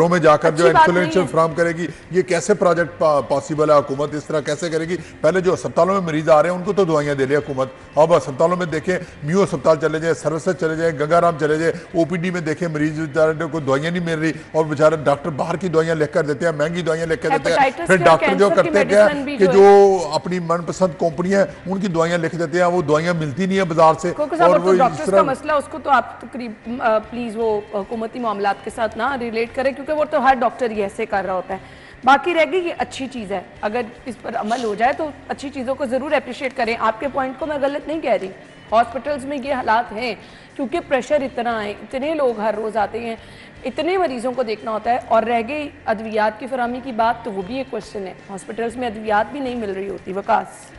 में जाकर जो इंसुलिन फ्राहम करेगी, ये कैसे प्रोजेक्ट पॉसिबल है? हुकूमत इस तरह कैसे करेगी? पहले जो अस्पतालों में मरीज आ रहे हैं उनको तो दवाइयाँ दे रही है हुकूमत। अब अस्पतालों में देखें, म्यू अस्पताल चले जाए, सर्विसेज चले जाए, गंगाराम चले जाए, OPD में देखें मरीज बेचारे को दवाइयाँ नहीं मिल रही और बेचारे डॉक्टर बाहर की दवाइयाँ लिखकर देते हैं, महंगी दवाइयाँ लिखकर देते हैं। फिर डॉक्टर जो करते हैं क्या कि जो अपनी मनपसंद कंपनियां उनकी दवाइयाँ लिख देते हैं, वो दवाइयाँ मिलती नहीं है बाजार से। और वो डॉक्टर्स का मसला, उसको तो आप प्लीज वो हुकूमती मामलात के साथ ना रिलेट करें, क्योंकि वो तो हर डॉक्टर ही ऐसे कर रहा होता है। बाकी रह गई ये अच्छी चीज़ है, अगर इस पर अमल हो जाए तो अच्छी चीज़ों को ज़रूर अप्रिशिएट करें। आपके पॉइंट को मैं गलत नहीं कह रही, हॉस्पिटल्स में ये हालात हैं क्योंकि प्रेशर इतना है, इतने लोग हर रोज़ आते हैं, इतने मरीजों को देखना होता है। और रह गई अद्वियात की फराहमी की बात, तो वो भी एक क्वेश्चन है, हॉस्पिटल्स में अद्वियात भी नहीं मिल रही होती। वकास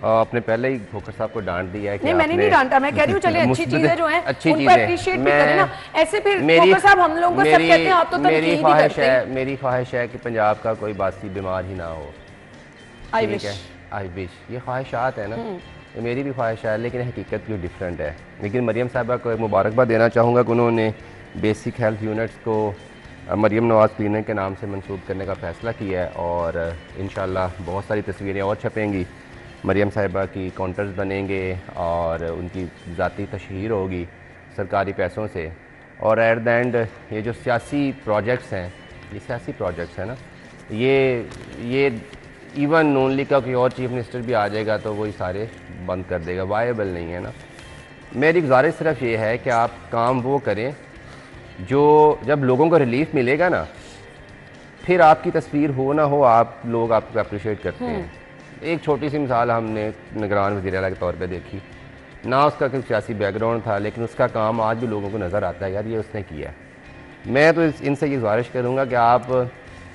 आपने पहले ही खोखर साहब को डांट दिया है कि नहीं, मैंने नहीं डांटा, मैं कह रही हूँ चलिए अच्छी चीजें जो हैं उनको अप्रिशिएट भी करें ना। ऐसे फिर खोखर साहब हम लोगों को सब कहते हैं आप तो मेरी ख्वाहिश है, मेरी ख्वाहिश है कि पंजाब का कोई बासी बीमार ही ना हो। आई विश, आई विश, ये ख्वाहिशात है ना, ये मेरी भी ख्वाहिश है, लेकिन हकीकत क्यों डिफरेंट है। लेकिन मरियम साहिबा को एक मुबारकबाद देना चाहूँगा कि उन्होंने बेसिक हेल्थ यूनिट्स को मरियम नवाज़ क्लिनिक के नाम से मंसूब करने का फ़ैसला किया है और इंशाल्लाह बहुत सारी तस्वीरें और छपेंगी, मरियम साहिबा की काउंटर्स बनेंगे और उनकी ज़ाती तशहीर होगी सरकारी पैसों से। और एट द एंड ये जो सियासी प्रोजेक्ट्स हैं, ये सियासी प्रोजेक्ट्स हैं ना, ये इवन नून लीग का कोई और चीफ मिनिस्टर भी आ जाएगा तो वही सारे बंद कर देगा, वायबल नहीं है ना। मेरी गुजारिश सिर्फ ये है कि आप काम वो करें जो जब लोगों को रिलीफ मिलेगा ना, फिर आपकी तस्वीर हो ना हो, आप लोग आपको अप्रिशिएट करते हैं। एक छोटी सी मिसाल हमने निगरान वज़ीर आला के तौर पे देखी ना, उसका कोई सियासी बैकग्राउंड था, लेकिन उसका काम आज भी लोगों को नज़र आता है, यार ये उसने किया है। मैं तो इनसे ये गुजारिश करूँगा कि आप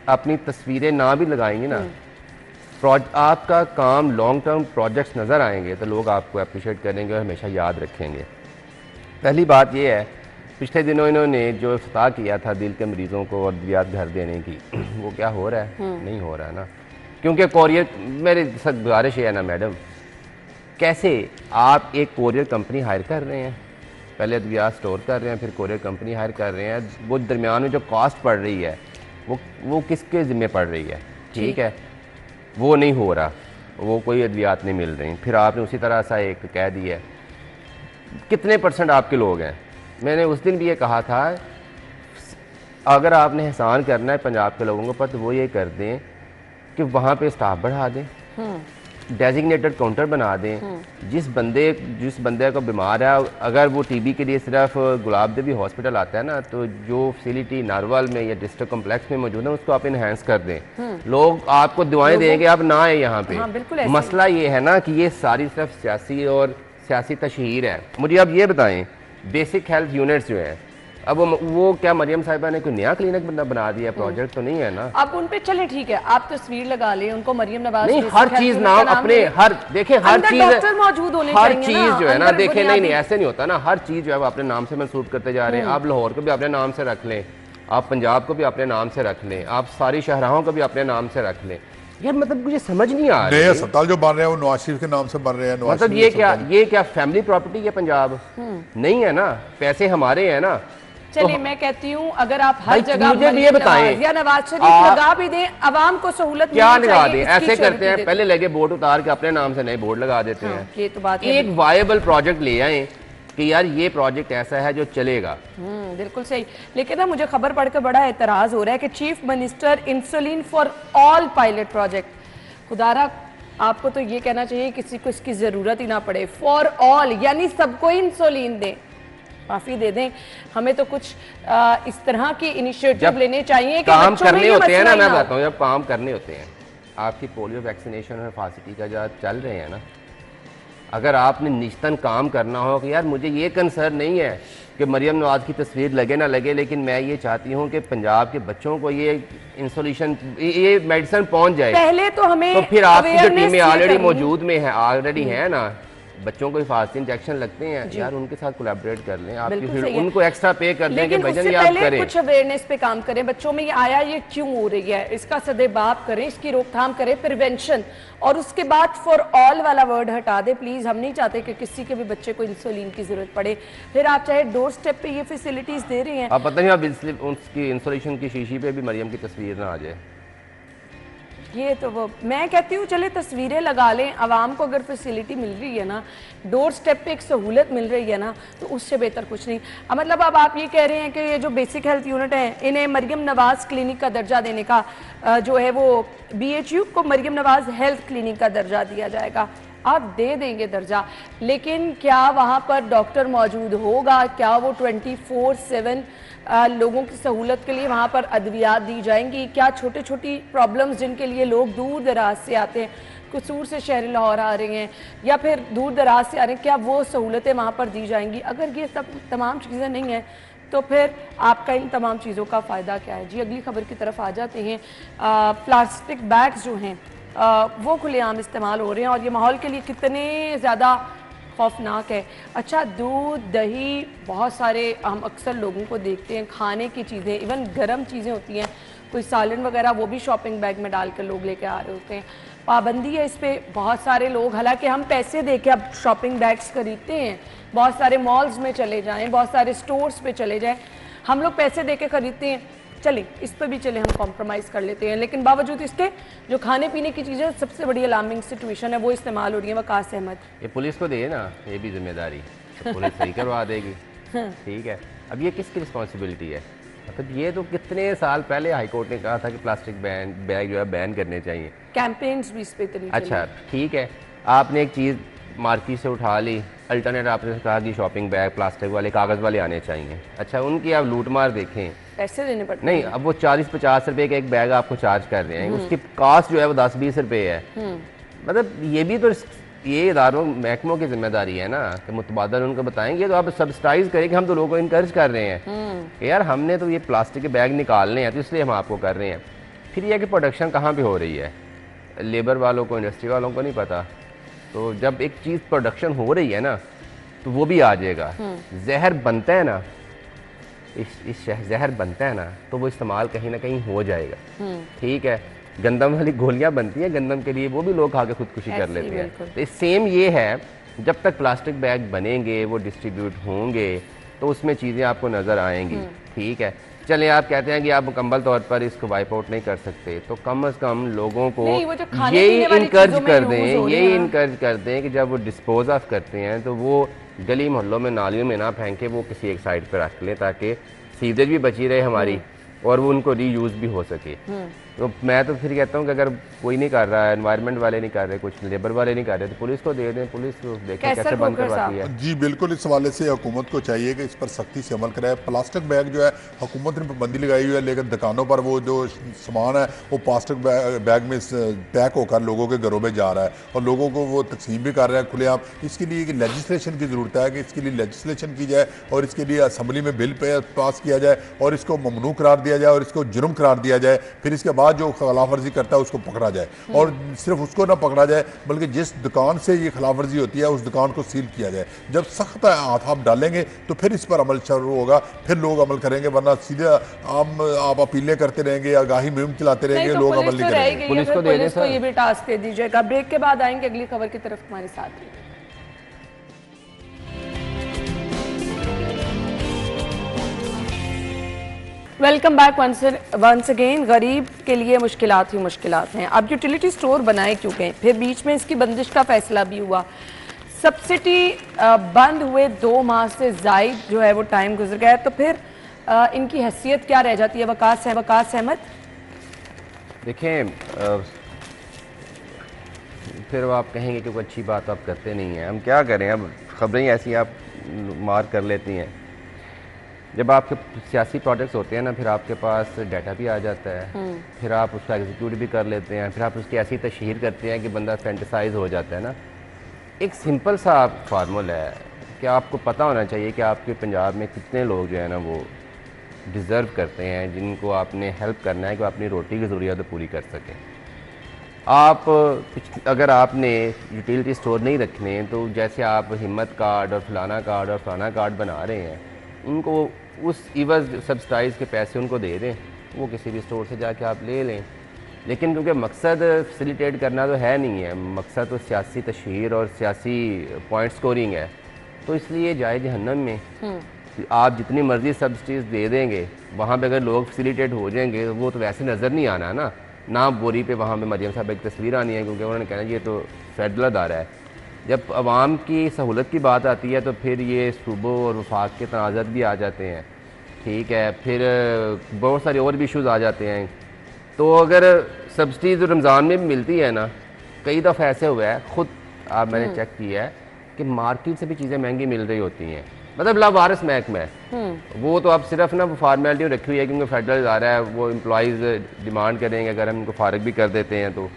अपनी तस्वीरें ना भी लगाएंगे ना, आपका काम लॉन्ग टर्म प्रोजेक्ट्स नज़र आएंगे तो लोग आपको अप्रिशिएट करेंगे और हमेशा याद रखेंगे। पहली बात ये है, पिछले दिनों इन्होंने जो इफ्ताह किया था दिल के मरीज़ों को और दियात घर देने की, वो क्या हो रहा है? नहीं हो रहा है ना, क्योंकि कोरियर, मेरी सख्त गुजारिश है ना मैडम, कैसे आप एक कोरियर कंपनी हायर कर रहे हैं, पहले अद्वियात स्टोर कर रहे हैं, फिर कोरियर कंपनी हायर कर रहे हैं, वो दरमियान में जो कॉस्ट पड़ रही है वो किसके ज़िम्मे पड़ रही है? ठीक है, वो नहीं हो रहा, वो कोई अद्वियात नहीं मिल रही, फिर आपने उसी तरह सा एक कह दिया है। कितने % आपके लोग हैं? मैंने उस दिन भी ये कहा था, अगर आपने एहसान करना है पंजाब के लोगों पर तो वो ये कर दें कि वहाँ पे स्टाफ बढ़ा दें, डेजिग्नेटेड काउंटर बना दें। जिस बंदे को बीमार है, अगर वो टीबी के लिए सिर्फ गुलाब देवी हॉस्पिटल आता है ना, तो जो फैसिलिटी नारवाल में या डिस्ट्रिक्ट कॉम्प्लेक्स में मौजूद है उसको आप इन्हेंस कर दें। लोग आपको दुआएं देंगे, आप ना आए यहाँ पे। हाँ, मसला ये है ना कि ये सारी सिर्फ सियासी तशहीर है। मुझे अब ये बताएं, बेसिक हेल्थ यूनिट्स जो है, अब वो क्या मरियम साहिबा ने कोई नया क्लिनिक बना दिया? प्रोजेक्ट तो नहीं है ना। अब उन पे चले, ठीक है, आप तस्वीर लगा लें, उनको मरियम नवाज नहीं, हर चीज नाम अपने, हर देखे, हर चीज डॉक्टर मौजूद होने हर चाहिए चीज जो है ना, देखे नहीं ऐसे नहीं होता ना, हर चीज जो है वो अपने नाम से मंसूब करते जा रहे हैं। आप लाहौर को भी अपने नाम से रख लें, आप पंजाब को भी अपने नाम से रख लें, आप सारी शहराहों को भी अपने नाम से रख लें। यार मतलब मुझे समझ नहीं आ रहा है, अस्पताल जो बन रहे हैं वो नवाज शरीफ के नाम से बन रहे हैं। मतलब ये क्या फैमिली प्रॉपर्टी है पंजाब? नहीं है ना, पैसे हमारे हैं ना। चलिए मैं कहती हूँ, अगर आप हर जगह मुझे भी ये बताएं, या नवाज शरीफ लगा भी दें, आवाम को सहूलत क्या लगा दें? ऐसे करते हैं, पहले लगे बोर्ड उतार के अपने नाम से नए बोर्ड लगा देते हैं। ये तो बात एक वायबल प्रोजेक्ट ले आए कि यार ये प्रोजेक्ट ऐसा है जो चलेगा। बिल्कुल सही। लेकिन ना मुझे खबर पढ़कर बड़ा एतराज हो रहा है कि chief minister insulin for all pilot project. खुदारा आपको तो ये कहना चाहिए किसी को इसकी जरूरत ही ना पड़े, फॉर ऑल यानी सबको इंसुलिन दें, काफी दे दें। हमें तो कुछ इस तरह की इनिशिएटिव लेने चाहिए कि काम करने होते हैं ना, मैं बताता हूँ, जब काम करने होते हैं, आपकी पोलियो वैक्सीनेशन और फासिटी का जो चल रहे हैं ना, अगर आपने निश्चितन काम करना हो कि यार मुझे ये कंसर्न नहीं है कि मरियम नवाज की तस्वीर लगे ना लगे, लेकिन मैं ये चाहती हूँ कि पंजाब के बच्चों को ये इंसोल्यूशन, ये मेडिसिन पहुँच जाए, पहले तो हमें, तो फिर आपकी जो टीमें ऑलरेडी मौजूद में है, ऑलरेडी है ना, बच्चों को हिफाजती इंजेक्शन लगते हैं, यार उनके साथ कोलैबोरेट कर लें, आपकी उनको एक्स्ट्रा पे कर दें कि भजन याद करें, कुछ अवेयरनेस पे काम करें, बच्चों में ये आया ये क्यों हो रही है, इसका सदेबाप करें, इसकी रोकथाम करें, प्रिवेंशन, और उसके बाद फॉर ऑल वाला वर्ड हटा दे प्लीज। हम नहीं चाहते कि किसी के भी बच्चे को इंसुलिन की जरूरत पड़े। फिर आप चाहे डोर स्टेप पे ये फैसिलिटीज दे रहे हैं, आप पता नहीं आप उसकी इंसुलेशन की शीशी पे भी मरियम की तस्वीर ना आ जाए। ये तो वो मैं कहती हूँ चले तस्वीरें लगा लें, आवाम को अगर फैसिलिटी मिल रही है ना, डोर स्टेप पे एक सहूलत मिल रही है ना, तो उससे बेहतर कुछ नहीं। मतलब अब आप ये कह रहे हैं कि ये जो बेसिक हेल्थ यूनिट है, इन्हें मरियम नवाज क्लिनिक का दर्जा देने का जो है वो BHU को मरियम नवाज हेल्थ क्लिनिक का दर्जा दिया जाएगा। आप दे देंगे दर्जा, लेकिन क्या वहाँ पर डॉक्टर मौजूद होगा? क्या वो 24/7 लोगों की सहूलत के लिए वहाँ पर अद्वियात दी जाएंगी? क्या छोटी छोटी प्रॉब्लम्स जिनके लिए लोग दूर दराज से आते हैं कसूर से शहर लाहौर आ रहे हैं या फिर दूर दराज से आ रहे हैं, क्या वो सहूलतें वहाँ पर दी जाएंगी? अगर ये सब तमाम चीज़ें नहीं हैं तो फिर आपका इन तमाम चीज़ों का फ़ायदा क्या है? जी अगली खबर की तरफ आ जाते हैं। प्लास्टिक बैग्स जो हैं वो खुलेआम इस्तेमाल हो रहे हैं और ये माहौल के लिए कितने ज़्यादा खौफनाक है। अच्छा, दूध, दही, बहुत सारे हम अक्सर लोगों को देखते हैं, खाने की चीज़ें, इवन गर्म चीज़ें होती हैं, कोई सालन वगैरह, वो भी शॉपिंग बैग में डाल कर लोग लेके आ रहे होते हैं। पाबंदी है इस पर, बहुत सारे लोग, हालांकि हम पैसे दे के अब शॉपिंग बैग्स खरीदते हैं, बहुत सारे मॉल्स में चले जाएं, बहुत सारे स्टोर्स पे चले जाएं, हम लोग पैसे दे के खरीदते हैं, चले इस पर भी चले हम कॉम्प्रोमाइज़ कर लेते हैं, लेकिन बावजूद इसके जो खाने पीने की चीज़ें, सबसे बड़ी अलार्मिंग सिचुएशन है वो इस्तेमाल हो रही है। वकास अहमद, ये पुलिस को दे ना, ये भी जिम्मेदारी, तो पुलिस सही करवा देगी। ठीक है, अब ये किसकी रिस्पॉन्सिबिलिटी है? मतलब ये तो कितने साल पहले हाई कोर्ट ने कहा था कि प्लास्टिक बैग जो है बैन करने चाहिए, कैंपेन्स भी इस पे तरीके। अच्छा ठीक है, आपने एक चीज़ मार्केट से उठा ली, अल्टरनेट आपने कहा कि शॉपिंग बैग प्लास्टिक वाले, कागज़ वाले आने चाहिए। अच्छा, उनकी आप लूट मार देखें, पैसे देने पड़ते नहीं, अब वो 40-50 रुपए का एक बैग आपको चार्ज कर रहे हैं, उसकी कॉस्ट जो है वो 10-20 रुपए है। मतलब ये भी तो ये इदारों महकमों की जिम्मेदारी है ना कि मुतबादल उनको बताएंगे, तो आप सब्सिडाइज करें कि हम तो लोगों को इनकरेज कर रहे हैं कि यार हमने तो ये प्लास्टिक के बैग निकालने हैं तो इसलिए हम आपको कर रहे हैं। फिर यह कि प्रोडक्शन कहाँ पे हो रही है, लेबर वालों को, इंडस्ट्री वालों को नहीं पता। तो जब एक चीज़ प्रोडक्शन हो रही है ना तो वो भी आ जाएगा। जहर बनता है ना, इस जहर बनता है ना तो वो इस्तेमाल कहीं ना कहीं हो जाएगा। ठीक है, गंदम वाली गोलियां बनती हैं गंदम के लिए, वो भी लोग खा के खुदकुशी कर लेते हैं। तो सेम ये है, जब तक प्लास्टिक बैग बनेंगे, वो डिस्ट्रीब्यूट होंगे तो उसमें चीज़ें आपको नज़र आएंगी। ठीक है, चले आप कहते हैं कि आप मुकम्मल तौर पर इसको वाइप आउट नहीं कर सकते, तो कम अज़ कम लोगों को यही इनकरेज कर दें, यही इनकरेज कर दें कि जब वो डिस्पोज ऑफ करते हैं तो वो गली मोहल्लों में, नालियों में ना फेंके, वो किसी एक साइड पर रख लें ताकि सीवरेज भी बची रहे हमारी और वो उनको रीयूज़ भी हो सके। तो मैं तो फिर कहता हूँ कि अगर कोई नहीं कर रहा है, एनवायरनमेंट वाले नहीं कर रहे, कुछ लेबर वाले नहीं कर रहे, तो पुलिस को दे दें, पुलिस देखें कैसे बंद करवाती है। जी बिल्कुल, इस हवाले से हुकूमत को चाहिए कि इस पर सख्ती से अमल कराए। प्लास्टिक बैग जो है हुकूमत ने पाबंदी लगाई हुई है, लेकिन दुकानों पर वो जो सामान है वो प्लास्टिक बैग में पैक होकर लोगों के घरों में जा रहा है और लोगों को वो तकसीम भी कर रहे हैं खुलेआम। इसके लिए लेजिस्लेशन की ज़रूरत है कि इसके लिए लेजिस्लेशन की जाए और इसके लिए असम्बली में बिल पास किया जाए और इसको ममनू करार दिया जाए और इसको जुर्म करार दिया जाए। फिर इसके बाद जो खिलाफ वर्जी करता है उसको पकड़ा जाए और सिर्फ उसको ना पकड़ा जाए बल्कि जिस दुकान से ये खिलाफ वर्जी होती है उस दुकान को सील किया जाए। जब सख्त हाथ आप डालेंगे तो फिर इस पर अमल शुरू होगा, फिर लोग अमल करेंगे, वरना सीधे आप अपीलें करते रहेंगे, आगाही मुहिम चलाते रहेंगे, लोग अमल नहीं करेंगे। पुलिस को देने से ये भी टास्क दे दीजिएगा। ब्रेक के बाद आएंगे अगली खबर की तरफ, हमारे साथ रहिए। Welcome back once again. गरीब के लिए मुश्किलात ही मुश्किलात हैं। अब यूटिलिटी स्टोर बनाए क्यों गए, फिर बीच में इसकी बंदिश का फैसला भी हुआ, सब्सिडी बंद हुए 2 माह से ज़ायद जो है वो टाइम गुजर गया, तो फिर इनकी हैसियत क्या रह जाती है? वकास अहमद, देखें, फिर आप कहेंगे कि कोई अच्छी बात आप करते नहीं हैं, हम क्या करें, अब खबरें ऐसी आप मार कर लेती हैं। जब आपके सियासी प्रोडक्ट्स होते हैं ना, फिर आपके पास डाटा भी आ जाता है, फिर आप उसका एग्जीक्यूट भी कर लेते हैं, फिर आप उसकी ऐसी तशहीर करते हैं कि बंदा फैंटिसाइज हो जाता है ना। एक सिंपल सा फार्मूला है कि आपको पता होना चाहिए कि आपके पंजाब में कितने लोग जो है ना वो डिज़र्व करते हैं, जिनको आपने हेल्प करना है कि वो अपनी रोटी की ज़रूरियात पूरी कर सकें। आप अगर आपने यूटिलिटी स्टोर नहीं रखने, तो जैसे आप हिम्मत कार्ड और फलाना कार्ड बना रहे हैं, उनको उस इवज़ सब्सिडाइज के पैसे उनको दे दें, वो किसी भी स्टोर से जाके आप ले लें। लेकिन क्योंकि मकसद फैसिलिटेट करना तो है नहीं है, मकसद तो सियासी तशहीर और सियासी पॉइंट स्कोरिंग है, तो इसलिए जाए जहन्नम में। आप जितनी मर्ज़ी सब्सिडीज़ दे देंगे, वहाँ पे अगर लोग फैसिलिटेट हो जाएंगे तो वो तो वैसे नज़र नहीं आना ना बोरी पे वहाँ पे मरियम साहब एक तस्वीर आनी है, क्योंकि उन्होंने कहना ये तो फेडरल अदारा है। जब आवाम की सहूलत की बात आती है तो फिर ये सूबों और वफाक के तनाज़त भी आ जाते हैं। ठीक है, फिर बहुत सारे और भी इशूज़ आ जाते हैं। तो अगर सब्सिडीज़ रमज़ान में भी मिलती है ना, कई दफ़ा ऐसे हुआ है, ख़ुद आप मैंने चेक किया है कि मार्केट से भी चीज़ें महंगी मिल रही होती हैं। मतलब लावारिस महकमा है वो, तो अब सिर्फ ना वो फार्मेलिटी रखी हुई है क्योंकि फेडरल आ रहा है, वो एम्प्लॉइज़ डिमांड करेंगे अगर हम इनको फारग भी कर देते हैं तो।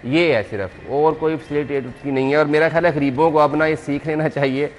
ये है सिर्फ, और कोई फैसिलिटी उसकी नहीं है। और मेरा ख्याल है गरीबों को अपना ये सीख लेना चाहिए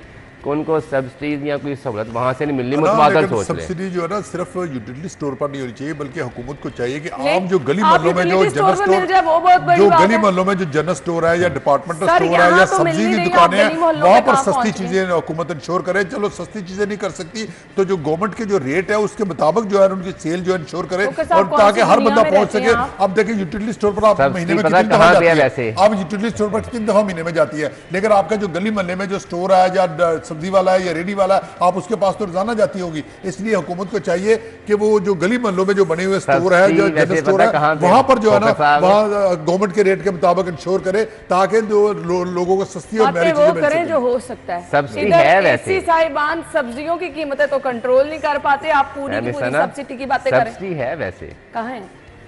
कि उनको सब्सिडीज या कोई सहूलत वहाँ से नहीं मिलनी, मुतबादल सोच ले। सब्सिडी जो है ना सिर्फ यूटिलिटी स्टोर पर नहीं होनी चाहिए, बल्कि हुकूमत को चाहिए कि आम जो गली मोहल्लों में जो जनरल स्टोर, जो गली मोहल्लों में जो जनरल स्टोर है या डिपार्टमेंटल स्टोर है या सब्जी की दुकानें हैं, वहाँ पर सस्ती चीजें हुकूमत इंश्योर करे। चलो सस्ती चीजें नहीं कर सकती तो जो गवर्नमेंट के जो रेट है उसके मुताबिक जो है उनकी सेल जो इंश्योर करे, और ताकि हर बंदा पहुंच सके। अब देखिए यूटिलिटी स्टोर पर आप महीने में कितनी दफा जाती है, आप यूटिलिटी स्टोर पर कितनी दफा महीने में जाती है, लेकिन आपका जो गली मोहल्ले में जो स्टोर है या सब्जी वाला है या रेडी वाला, आप उसके पास तो रोजाना जाती होगी। इसलिए हुकूमत को चाहिए कि वो जो गली मोहल्लों में जो बने हुए स्टोर है, जो जनरल स्टोर है, वहां पर जो है ना वहाँ गवर्नमेंट के रेट के मुताबिक इंश्योर करे, ताकि लोगों को सस्ती और महंगी चीजें मिल सके। जो हो सकता है सब्सिडी है वैसे, साहिबान सब्जियों की कीमतें तो कंट्रोल नहीं कर पाते, आप पूरी की पूरी सब्सिडी की बातें करें। सब्सिडी है वैसे, कहाँ है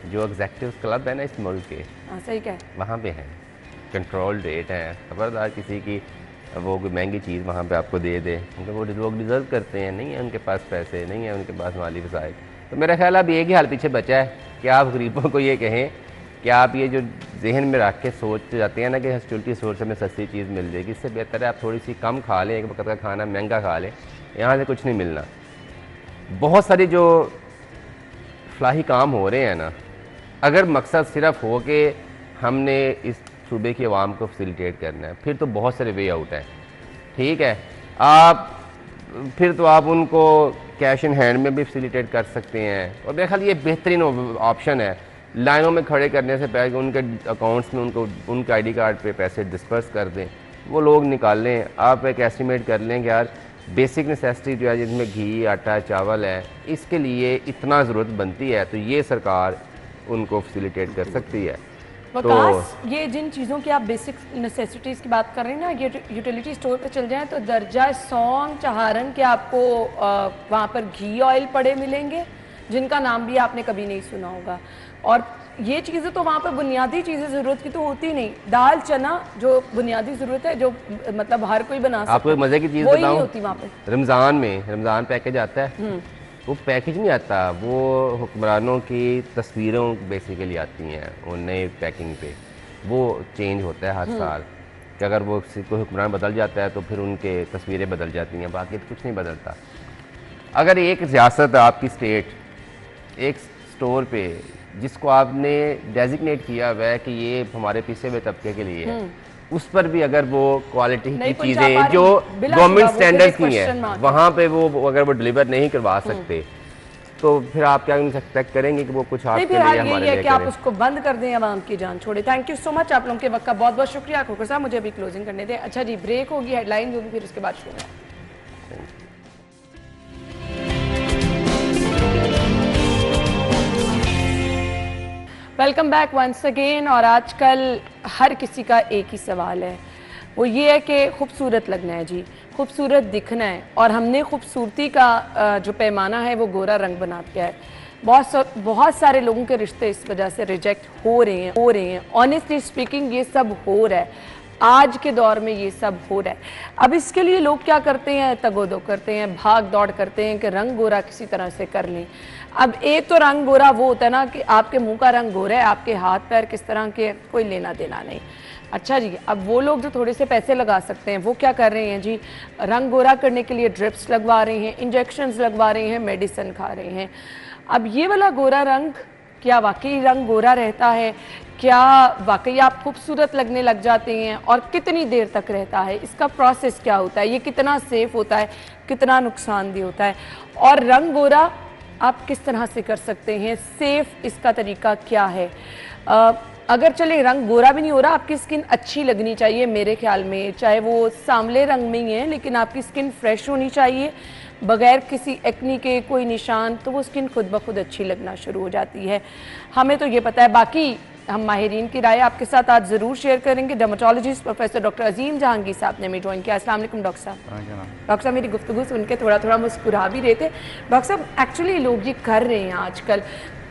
जो एग्जीक्यूटिव क्लब है ना इस मुल्क के, सही क्या वहाँ पे है कंट्रोल रेट है। खबरदार किसी की वो कोई महंगी चीज़ वहाँ पे आपको दे दे, क्योंकि वो लोग डिज़र्व करते हैं, नहीं है उनके पास पैसे, नहीं है उनके पास माली वसाइल। तो मेरा ख्याल अब एक ही हाल पीछे बचा है कि आप गरीबों को ये कहें कि आप ये जो जहन में रख के सोच जाते हैं ना कि हॉस्पिटलिटी स्टोर से हमें सस्ती चीज़ मिल जाएगी, इससे बेहतर है आप थोड़ी सी कम खा लें, एक वक्त का खाना महंगा खा लें, यहाँ से कुछ नहीं मिलना। बहुत सारे जो फलाही काम हो रहे हैं ना, अगर मकसद सिर्फ हो कि हमने इस सूबे की आवाम को फैसिलिटेट करना है, फिर तो बहुत सारे वे आउट हैं। ठीक है, फिर तो आप उनको कैश इन हैंड में भी फैसिलिटेट कर सकते हैं, और मेरे ख्याल ये बेहतरीन ऑप्शन है। लाइनों में खड़े करने से पहले उनके अकाउंट्स में उनके आईडी कार्ड पे पैसे डिस्पर्स कर दें, वो लोग निकाल लें। आप एक एस्टिमेट कर लें कि यार बेसिक नेसेसिटी जो है जिसमें घी, आटा, चावल है, इसके लिए इतना ज़रूरत बनती है, तो ये सरकार उनको फैसिलिटेट कर सकती है। तो ये जिन चीज़ों की आप बेसिक नेसेसिटीज़ की बात कर रहे हैं ना, ये यूटिलिटी स्टोर पे चल जाएं तो दर्जा सौंग चहारन के आपको वहाँ पर घी ऑयल पड़े मिलेंगे, जिनका नाम भी आपने कभी नहीं सुना होगा। और ये चीज़ें तो वहाँ पर बुनियादी चीज़ें ज़रूरत की तो होती नहीं, दाल चना जो बुनियादी ज़रूरत है, जो मतलब हर कोई बना सकता है। आपको मज़े की चीज़ बताऊं, होती वहाँ पे रमज़ान पैकेज आता है, वो पैकेज नहीं आता, वो हुक्मरानों की तस्वीरों बेसिकली आती हैं वो नए पैकिंग पे, वो चेंज होता है हर साल कि अगर वो कोई हुक्मरान बदल जाता है तो फिर उनके तस्वीरें बदल जाती हैं, बाकी तो कुछ नहीं बदलता। अगर एक रियासत आपकी स्टेट एक स्टोर पे जिसको आपने डेजिग्नेट किया हुआ है कि ये हमारे पिछड़े हुए तबके के लिए है, उस पर भी अगर वो क्वालिटी की चीज़ें जो गवर्नमेंट स्टैंडर्ड की हैं वहाँ पे वो अगर वो डिलीवर नहीं करवा सकते, तो फिर आप क्या एक्सपेक्ट करेंगे कि वो कुछ आपके लिए हमारे लिए कि आप उसको बंद कर दें, आवाम की जान छोड़े। थैंक यू सो मच, आप लोगों के वक्त का बहुत बहुत शुक्रिया। खोखर साहब मुझे अभी क्लोजिंग करने दें। अच्छा जी, ब्रेक होगी, हेडलाइन होगी, फिर उसके बाद शुरू है। Welcome back once again. और आजकल हर किसी का एक ही सवाल है, वो ये है कि खूबसूरत लगना है जी, खूबसूरत दिखना है, और हमने खूबसूरती का जो पैमाना है वो गोरा रंग बना दिया है। बहुत सारे लोगों के रिश्ते इस वजह से रिजेक्ट हो रहे हैं। ऑनेस्टली स्पीकिंग ये सब हो रहा है, आज के दौर में ये सब हो रहा है। अब इसके लिए लोग क्या करते हैं, तगोदो करते हैं, भाग दौड़ करते हैं कि रंग गोरा किसी तरह से कर लें। अब एक तो रंग गोरा वो होता है ना कि आपके मुंह का रंग गोरा है, आपके हाथ पैर किस तरह के कोई लेना देना नहीं। अच्छा जी, अब वो लोग जो थोड़े से पैसे लगा सकते हैं वो क्या कर रहे हैं जी, रंग गोरा करने के लिए ड्रिप्स लगवा रहे हैं, इंजेक्शंस लगवा रहे हैं, मेडिसिन खा रहे हैं। अब ये वाला गोरा रंग क्या वाकई रंग गोरा रहता है? क्या वाकई आप खूबसूरत लगने लग जाते हैं? और कितनी देर तक रहता है? इसका प्रोसेस क्या होता है? ये कितना सेफ होता है, कितना नुकसानदेह होता है? और रंग गोरा आप किस तरह से कर सकते हैं, सेफ इसका तरीका क्या है? अगर चले रंग गोरा भी नहीं हो रहा, आपकी स्किन अच्छी लगनी चाहिए मेरे ख्याल में, चाहे वो सांवले रंग में ही है, लेकिन आपकी स्किन फ्रेश होनी चाहिए बगैर किसी एक्नी के, कोई निशान, तो वो स्किन खुद ब खुद अच्छी लगना शुरू हो जाती है। हमें तो ये पता है, बाकी हम माहिरीन की राय आपके साथ आज ज़रूर शेयर करेंगे। डर्मेटोलॉजिस्ट प्रोफेसर डॉक्टर अजीम जहांगीर साहब ने हमें ज्वाइन किया। अस्सलाम वालेकुम डॉक्टर साहब। डॉक्टर साहब मेरी गुफ्तगू सुन के थोड़ा थोड़ा मुस्कुरा भी रहे थे। डॉक्टर साहब एक्चुअली लोग ये कर रहे हैं आजकल।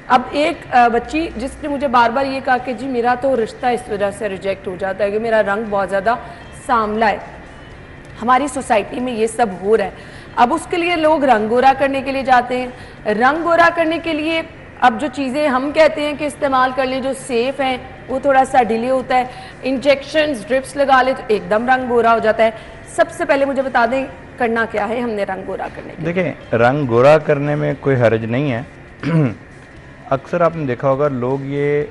अब एक बच्ची जिसने मुझे बार बार ये कहा कि जी मेरा तो रिश्ता इस वजह से रिजेक्ट हो जाता है कि मेरा रंग बहुत ज़्यादा सांवला है। हमारी सोसाइटी में ये सब हो रहा है। अब उसके लिए लोग रंग गोरा करने के लिए जाते हैं। रंग गोरा करने के लिए अब जो चीज़ें हम कहते हैं कि इस्तेमाल कर लें जो सेफ़ हैं, वो थोड़ा सा डिले होता है, इंजेक्शंस ड्रिप्स लगा ले तो एकदम रंग गोरा हो जाता है। सबसे पहले मुझे बता दें करना क्या है हमने रंग गोरा करने के लिए? देखें, रंग गोरा करने में कोई हर्ज नहीं है। अक्सर आपने देखा होगा लोग ये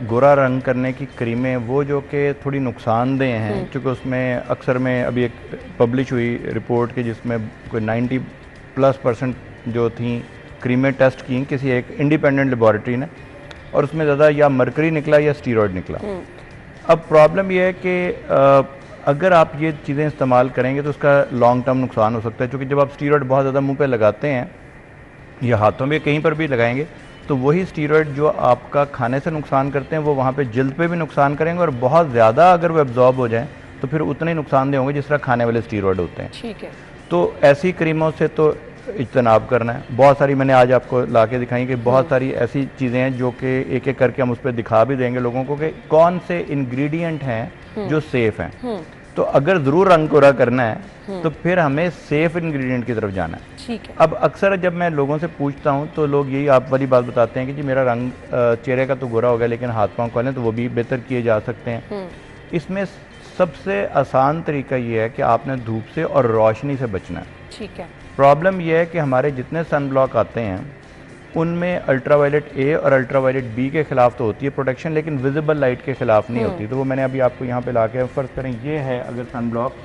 गोरा रंग करने की क्रीमें वो जो कि थोड़ी नुकसानदेह हैं, क्योंकि उसमें अक्सर में अभी एक पब्लिश हुई रिपोर्ट की जिसमें कोई 90+% जो थी क्रीमें टेस्ट की किसी एक इंडिपेंडेंट लेबॉरेटरी ने, और उसमें ज़्यादा या मरकरी निकला या स्टीरॉयड निकला। अब प्रॉब्लम यह है कि अगर आप ये चीज़ें इस्तेमाल करेंगे तो उसका लॉन्ग टर्म नुकसान हो सकता है, क्योंकि जब आप स्टीरॉयड बहुत ज़्यादा मुंह पे लगाते हैं या हाथों में कहीं पर भी लगाएंगे तो वही स्टीरॉयड जो आपका खाने से नुकसान करते हैं वो वहाँ पे जिल्द पे भी नुकसान करेंगे, और बहुत ज़्यादा अगर वो एब्जॉर्ब हो जाएं तो फिर उतने ही नुकसानदेह होंगे जिस तरह खाने वाले स्टीरॉयड होते हैं। ठीक है। तो ऐसी क्रीमों से तो इज्तनाब करना है। बहुत सारी मैंने आज आपको ला के दिखाई कि बहुत सारी ऐसी चीज़ें हैं जो कि एक एक करके हम उस पर दिखा भी देंगे लोगों को कि कौन से इंग्रेडिएंट हैं जो सेफ़ हैं। तो अगर ज़रूर रंग गोरा करना है तो फिर हमें सेफ इंग्रेडिएंट की तरफ जाना है। ठीक है। अब अक्सर जब मैं लोगों से पूछता हूं तो लोग यही आप वाली बात बताते हैं कि जी मेरा रंग चेहरे का तो गोरा हो गया लेकिन हाथ पांव खोलें तो वो भी बेहतर किए जा सकते हैं। इसमें सबसे आसान तरीका ये है कि आपने धूप से और रोशनी से बचना है। ठीक है। प्रॉब्लम यह है कि हमारे जितने सन ब्लॉक आते हैं उनमें अल्ट्रावायलेट ए और अल्ट्रावायलेट बी के खिलाफ तो होती है प्रोटेक्शन, लेकिन विजिबल लाइट के खिलाफ नहीं होती। तो वो मैंने अभी आपको यहाँ पे ला के फ़र्ज़ करें ये है अगर सन ब्लॉक,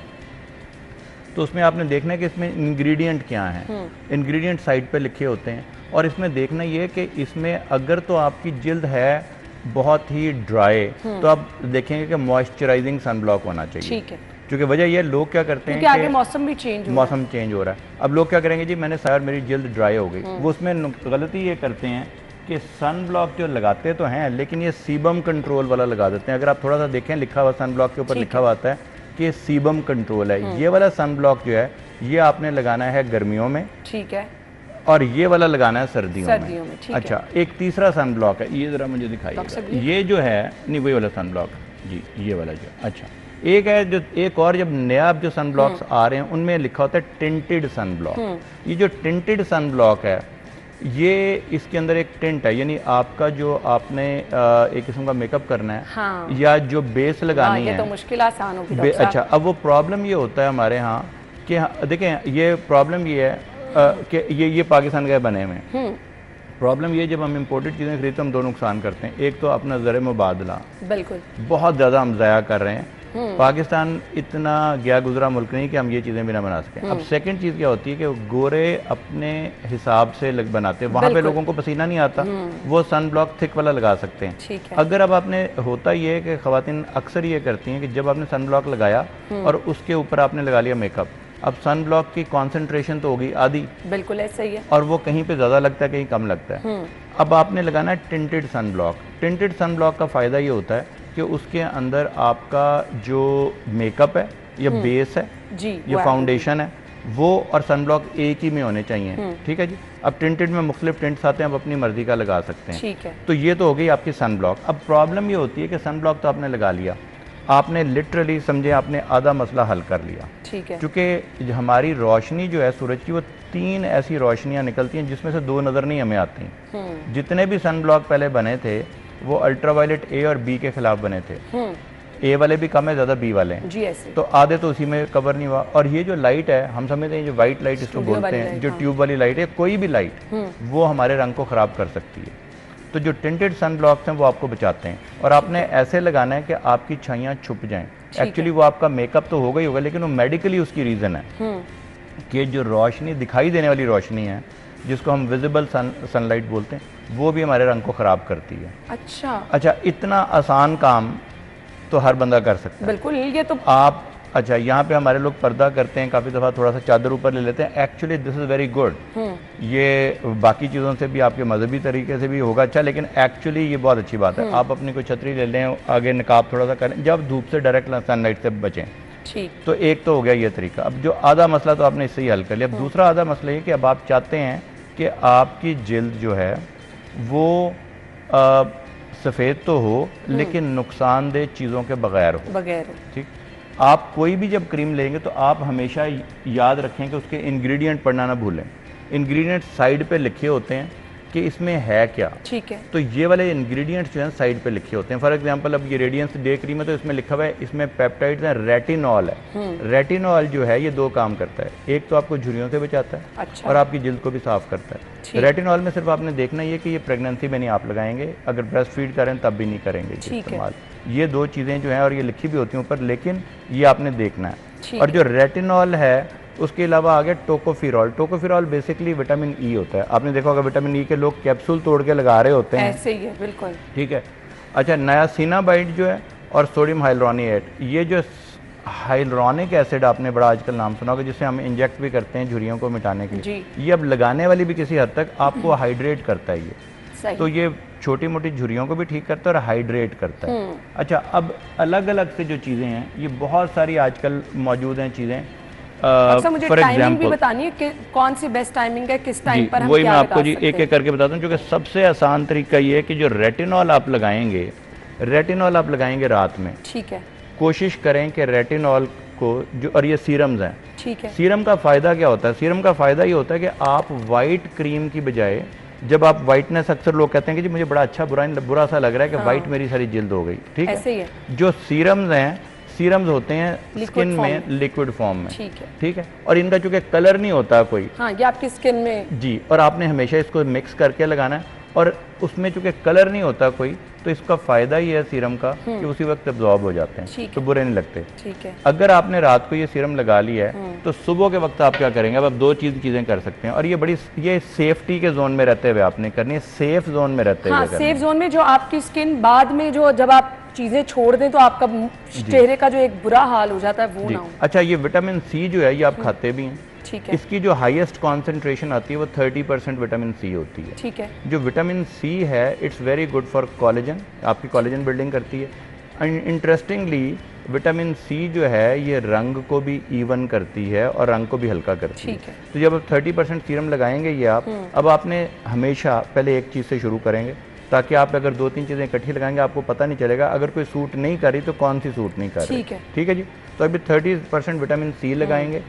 तो उसमें आपने देखना है कि इसमें इंग्रेडिएंट क्या हैं। इंग्रेडिएंट साइड पे लिखे होते हैं, और इसमें देखना ये कि इसमें अगर तो आपकी जिल्द है बहुत ही ड्राई तो आप देखेंगे कि मॉइस्चराइजिंग सन ब्लॉक होना चाहिए। ठीक है। क्योंकि वजह यह लोग क्या करते हैं कि आगे मौसम भी चेंज हो मौसम चेंज हो रहा है। अब लोग क्या करेंगे जी मैंने शायद मेरी जिल्द ड्राई हो गई, वो उसमें गलती ये करते हैं कि सन ब्लॉक जो लगाते तो हैं लेकिन ये सीबम कंट्रोल वाला लगा देते हैं। अगर आप थोड़ा सा देखें लिखा हुआ सन ब्लॉक के ऊपर लिखा हुआ आता है कि सीबम कंट्रोल है। ये वाला सन ब्लॉक जो है ये आपने लगाना है गर्मियों में, ठीक है, और ये वाला लगाना है सर्दियों में। ठीक अच्छा है। एक तीसरा सन ब्लॉक है, ये ज़रा मुझे दिखाइए। ये जो है नहीं वही वाला सन ब्लॉक जी, ये वाला जो अच्छा एक है जो एक और जब नया जो सन ब्लॉक्स आ रहे हैं उनमें लिखा होता है टिंटेड सन ब्लॉक। ये जो टिंटेड सन ब्लॉक है ये इसके अंदर एक टिंट है, यानी आपका जो आपने एक किस्म का मेकअप करना है हाँ। या जो बेस लगानी ये है तो मुश्किल आसान होगी। अच्छा अब वो प्रॉब्लम ये होता है हमारे यहाँ कि देखें ये प्रॉब्लम ये है कि ये पाकिस्तान के बने हुए हैं। प्रॉब्लम ये जब हम इम्पोर्टेड चीज़ें खरीदते तो हम दो नुकसान करते हैं। एक तो अपना ज़र मुबादला बिल्कुल बहुत ज़्यादा हम ज़ाया कर रहे हैं। पाकिस्तान इतना गया गुजरा मुल्क नहीं कि हम ये चीज़ें भी ना बना सकें। अब सेकंड चीज़ क्या होती है कि गोरे अपने हिसाब से बनाते हैं, वहाँ पे लोगों को पसीना नहीं आता, वो सन ब्लॉक थिक वाला लगा सकते हैं। ठीक है। अगर अब आपने होता ये है कि ख़वातीन अक्सर ये करती हैं कि जब आपने सन ब्लॉक लगाया और उसके ऊपर आपने लगा लिया मेकअप, अब सन ब्लॉक की कॉन्सेंट्रेशन तो होगी आधी, बिल्कुल ऐसा ही है, और वो कहीं पे ज़्यादा लगता है कहीं कम लगता है। अब आपने लगाना है tinted sun block. Tinted sun block का फ़ायदा ये होता है कि उसके अंदर आपका जो मेकअप है या बेस है जी, या फाउंडेशन है वो और सन ब्लॉक एक ही में होने चाहिए। ठीक है जी। अब टिंटेड में मुख्तलिफ टिंट्स आते हैं, आप अपनी मर्जी का लगा सकते हैं। ठीक है। तो ये तो हो गई आपकी सन ब्लॉक। अब प्रॉब्लम ये होती है कि सन ब्लॉक तो आपने लगा लिया, आपने लिटरली समझे आपने आधा मसला हल कर लिया। ठीक है। क्योंकि हमारी रोशनी जो है सूरज की वो 3 ऐसी रोशनियां निकलती हैं जिसमें से 2 नज़र नहीं हमें आती। जितने भी सन ब्लॉक पहले बने थे वो अल्ट्रावायलेट ए और बी के खिलाफ बने थे। ए वाले भी कम है, ज़्यादा बी वाले हैं जी ऐसे। तो आधे तो उसी में कवर नहीं हुआ। और ये जो लाइट है हम समझते हैं जो वाइट लाइट इसको बोलते हैं, जो ट्यूब वाली लाइट है, कोई भी लाइट वो हमारे रंग को ख़राब कर सकती है। तो जो टिंटेड सन ब्लॉक्स हैं वो आपको बचाते हैं, और आपने ऐसे लगाना है कि आपकी छाइयाँ छुप जाएं। एक्चुअली वो आपका मेकअप तो होगा ही होगा, लेकिन वो मेडिकली उसकी रीज़न है कि जो रोशनी दिखाई देने वाली रोशनी है जिसको हम विजिबल सनलाइट बोलते हैं वो भी हमारे रंग को ख़राब करती है। अच्छा इतना आसान काम तो हर बंदा कर सकता है। बिल्कुल ये तो आप अच्छा यहाँ पे हमारे लोग पर्दा करते हैं, काफ़ी दफ़ा थोड़ा सा चादर ऊपर ले लेते हैं। Actually this is very good. ये बाकी चीज़ों से भी आपके मजहबी तरीके से भी होगा अच्छा, लेकिन एक्चुअली ये बहुत अच्छी बात है। आप अपनी कोई छतरी ले लें, आगे निकाब थोड़ा सा करें, जब धूप से डायरेक्ट सनलाइट से बचें। ठीक। तो एक तो हो गया ये तरीका। अब जो आधा मसला तो आपने इससे ही हल कर लिया। अब दूसरा आधा मसला ये कि अब आप चाहते हैं कि आपकी जिल्द जो है वो सफ़ेद तो हो लेकिन नुकसानदेह चीज़ों के बगैर हो। ठीक। आप कोई भी जब क्रीम लेंगे तो आप हमेशा याद रखें कि उसके इंग्रेडिएंट पढ़ना ना भूलें। इंग्रेडिएंट साइड पे लिखे होते हैं, कि इसमें है क्या। ठीक है। तो ये वाले इंग्रेडिएंट्स जो हैं साइड पे लिखे होते हैं। फॉर एग्जांपल अब ये रेडियंस डे क्रीम है तो इसमें लिखा हुआ है इसमें पेप्टाइड्स हैं, रेटिनॉल है। रेटिनॉल जो है ये दो काम करता है, एक तो आपको झुर्रियों से बचाता है अच्छा। और आपकी जिल्द को भी साफ करता है। रेटिनॉल में सिर्फ आपने देखना ये कि ये प्रेगनेंसी में नहीं आप लगाएंगे, अगर ब्रेस्ट फीड करें तब भी नहीं करेंगे इस्तेमाल। ये दो चीज़ें जो हैं और ये लिखी भी होती हैं ऊपर, लेकिन ये आपने देखना है। और जो रेटिनॉल है उसके अलावा आगे टोकोफिरॉल। टोकोफिरॉल बेसिकली विटामिन ई होता है। आपने देखा होगा विटामिन ई के लोग कैप्सूल तोड़ के लगा रहे होते हैं, ऐसे ही है बिल्कुल। ठीक है। अच्छा, नियासिनामाइड जो है और सोडियम हाइलुरोनिएट, ये जो हाइलुरोनिक एसिड आपने बड़ा आजकल नाम सुना होगा, जिसे हम इंजेक्ट भी करते हैं झुर्रियों को मिटाने के लिए, ये अब लगाने वाली भी किसी हद तक आपको हाइड्रेट करता है ये। तो ये छोटी मोटी झुर्रियों को भी ठीक करता है और हाइड्रेट करता है। अच्छा, अब अलग अलग से जो चीज़ें हैं ये बहुत सारी आजकल मौजूद हैं चीज़ें। मुझे टाइमिंग भी बतानी है कि कौन सी बेस्ट टाइमिंग है, किस टाइम पर हम वही क्या मैं आपको जी लगा एक एक करके बताता हूँ। क्योंकि सबसे आसान तरीका ये है कि जो रेटिनॉल आप लगाएंगे, रेटिनॉल आप लगाएंगे रात में। ठीक है। कोशिश करें कि रेटिनॉल को जो, और ये सीरम्स हैं, ठीक है। सीरम का फ़ायदा क्या होता है? सीरम का फ़ायदा ये होता है कि आप वाइट क्रीम की बजाय, जब आप वाइटनेस, अक्सर लोग कहते हैं कि जी मुझे बड़ा अच्छा बुरा सा लग रहा है कि वाइट मेरी सारी जिल्द हो गई, ठीक है, ऐसे ही है। जो सीरम्स हैं, सीरम्स होते हैं स्किन में लिक्विड फॉर्म में, ठीक है, और इनका चूंकि कलर नहीं होता कोई, हाँ, ये आपकी स्किन में जी, और आपने हमेशा इसको मिक्स करके लगाना है, और उसमें चूंकि कलर नहीं होता कोई, तो इसका फायदा ये है सीरम का कि उसी वक्त एब्जॉर्ब हो जाते हैं, तो बुरे नहीं लगते। ठीक है। अगर आपने रात को ये सीरम लगा लिया है तो सुबह के वक्त आप क्या करेंगे? अब आप दो चीजें कर सकते हैं, और ये बड़ी, ये सेफ्टी के जोन में रहते हुए आपने करनी है, सेफ जोन में रहते हुए। सेफ जोन में, जो आपकी स्किन बाद में जो जब आप चीजें छोड़ दें तो आपका चेहरे का जो एक बुरा हाल हो जाता है वो ना हो। अच्छा, ये विटामिन सी जो है ये आप खाते भी हैं, ठीक है। इसकी जो हाईएस्ट कॉन्सेंट्रेशन आती है वो 30% विटामिन सी होती है, ठीक है। जो विटामिन सी है it's very good for collagen, आपकी कोलेजन बिल्डिंग करती है। इंटरेस्टिंगली विटामिन सी जो है ये रंग को भी इवन करती है और रंग को भी हल्का करती है। तो जब आप 30% सीरम लगाएंगे ये आप, अब आपने हमेशा पहले एक चीज़ से शुरू करेंगे, ताकि आप अगर दो तीन चीज़ें इकट्ठी लगाएंगे आपको पता नहीं चलेगा अगर कोई सूट नहीं कर रही तो कौन सी सूट नहीं कर रही, ठीक है जी। तो अभी 30% विटामिन सी लगाएंगे।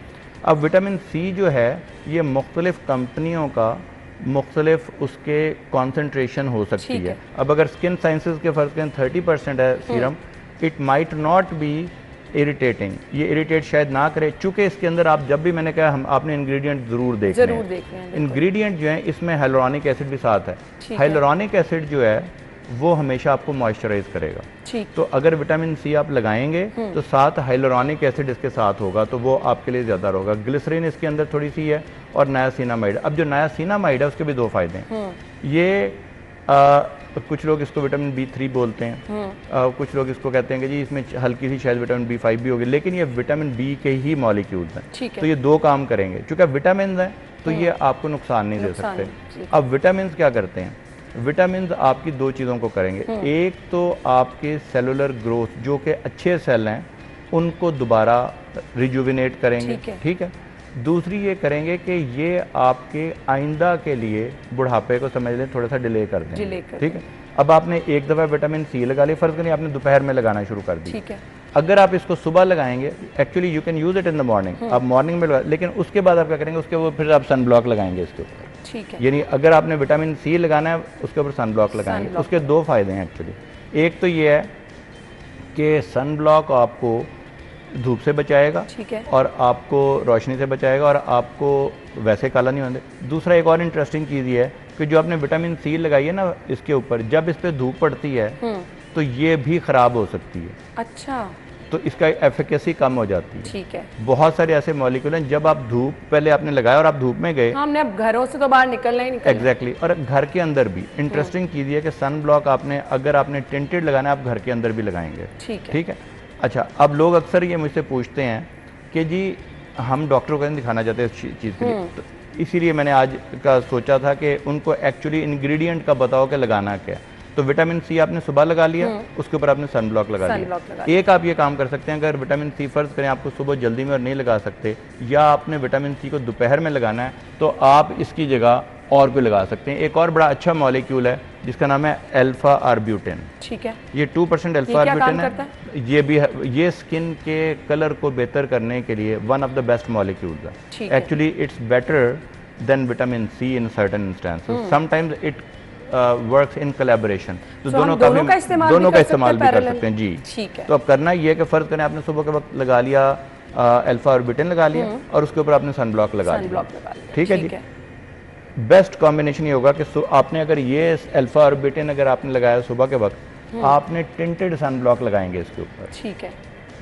अब विटामिन सी जो है ये मुख्तलिफ कंपनियों का मुख्तलिफ उसके कॉन्सेंट्रेशन हो सकती है। अब अगर स्किन साइंसेज के फर्ज करें 30% है serum, it might not be irritating, ये इरिटेट शायद ना करे, चूंकि इसके अंदर आप जब भी, मैंने कहा हम आपने इंग्रेडिएंट जरूर देखने हैं। इंग्रेडिएंट जो है इसमें हाइलुरोनिक एसिड भी साथ है। हाइलुरोनिक एसिड जो है वो हमेशा आपको मॉइस्चराइज करेगा, तो अगर विटामिन सी आप लगाएंगे तो साथ हाइलुरोनिक एसिड इसके साथ होगा, तो वो आपके लिए ज़्यादा होगा। ग्लिसरीन इसके अंदर थोड़ी सी है और नियासिनामाइड। अब जो नियासिनामाइड है उसके भी दो फायदे हैं। ये कुछ लोग इसको विटामिन B3 बोलते हैं, कुछ लोग इसको कहते हैं कि जी इसमें हल्की सी शायद विटामिन B5 भी होगी, लेकिन ये विटामिन बी के ही मॉलिक्यूल्स हैं, तो ये दो काम करेंगे। चूंकि विटामिन हैं तो ये आपको नुकसान नहीं दे सकते। अब विटामिन क्या करते हैं? विटामिन आपकी दो चीज़ों को करेंगे, एक तो आपके सेलुलर ग्रोथ, जो कि अच्छे सेल हैं उनको दोबारा रिजुविनेट करेंगे, ठीक है। दूसरी ये करेंगे कि ये आपके आइंदा के लिए बुढ़ापे को समझ लें थोड़ा सा डिले कर दें, ठीक है। अब आपने एक दफ़ा विटामिन सी लगा लिया, फ़र्ज़ करिए आपने दोपहर में लगाना शुरू कर दी, ठीक है। अगर आप इसको सुबह लगाएंगे, actually you can use it in the morning, आप मॉर्निंग में लगा, लेकिन उसके बाद आप क्या करेंगे? उसके वो फिर आप सन ब्लॉक लगाएंगे इसके ऊपर, ठीक है। यानी अगर आपने विटामिन सी लगाना है उसके ऊपर सन ब्लॉक लगाएंगे। उसके दो फायदे हैं एक्चुअली, एक तो ये है कि सन ब्लॉक आपको धूप से बचाएगा, ठीक है, और आपको रोशनी से बचाएगा और आपको वैसे काला नहीं होने। दूसरा एक और इंटरेस्टिंग चीज़ ये है कि जो आपने विटामिन सी लगाई है ना इसके ऊपर, जब इस पर धूप पड़ती है तो ये भी ख़राब हो सकती है। अच्छा, तो इसका एफिकेसी कम हो जाती है, ठीक है। बहुत सारे ऐसे मॉलिक्यूल हैं, जब आप धूप पहले आपने लगाया और आप धूप में गए, हमने अब घरों से तो बाहर निकलना ही निकलना। एग्जैक्टली, और घर के अंदर भी इंटरेस्टिंग चीज़ है कि सन ब्लॉक आपने, अगर आपने टिंटेड लगाना है आप घर के अंदर भी लगाएंगे, ठीक है। अच्छा, अब लोग अक्सर ये मुझसे पूछते हैं कि जी हम डॉक्टर को नहीं दिखाना चाहते इस चीज़ के लिए, तो इसीलिए मैंने आज का सोचा था कि उनको एक्चुअली इंग्रेडिएंट का बताओ कि लगाना क्या है। तो विटामिन सी आपने सुबह लगा लिया, उसके ऊपर आपने सन ब्लॉक लगा लिया। एक आप ये काम कर सकते हैं, अगर विटामिन सी फर्ज करें आपको सुबह जल्दी में और नहीं लगा सकते, या आपने विटामिन सी को दोपहर में लगाना है, तो आप इसकी जगह और कोई लगा सकते हैं। एक और बड़ा अच्छा मॉलिक्यूल है जिसका नाम है अल्फा आर्ब्यूटिन, ठीक है। ये 2% अल्फा आर्ब्यूटिन है। ये भी ये स्किन के कलर को बेहतर करने के लिए one of the best molecules है। Actually it's better than vitamin C in certain instances. Sometimes it works in collaboration. तो दोनों का इस्तेमाल भी कर सकते हैं जी। ठीक है। तो अब करना ये है कि फ़र्ज़ करें आपने सुबह के वक्त लगा लिया अल्फा ऑर्बिटन लगा लिया और उसके ऊपर आपने सन ब्लॉक लगा लिया। ठीक है जी। बेस्ट कॉम्बिनेशन ये होगा कि आपने अगर ये अल्फा ऑर्बिटन अगर आपने लगाया सुबह के वक्त, आपने टिंटेड सन ब्लॉक लगाएंगे इसके ऊपर। ठीक है।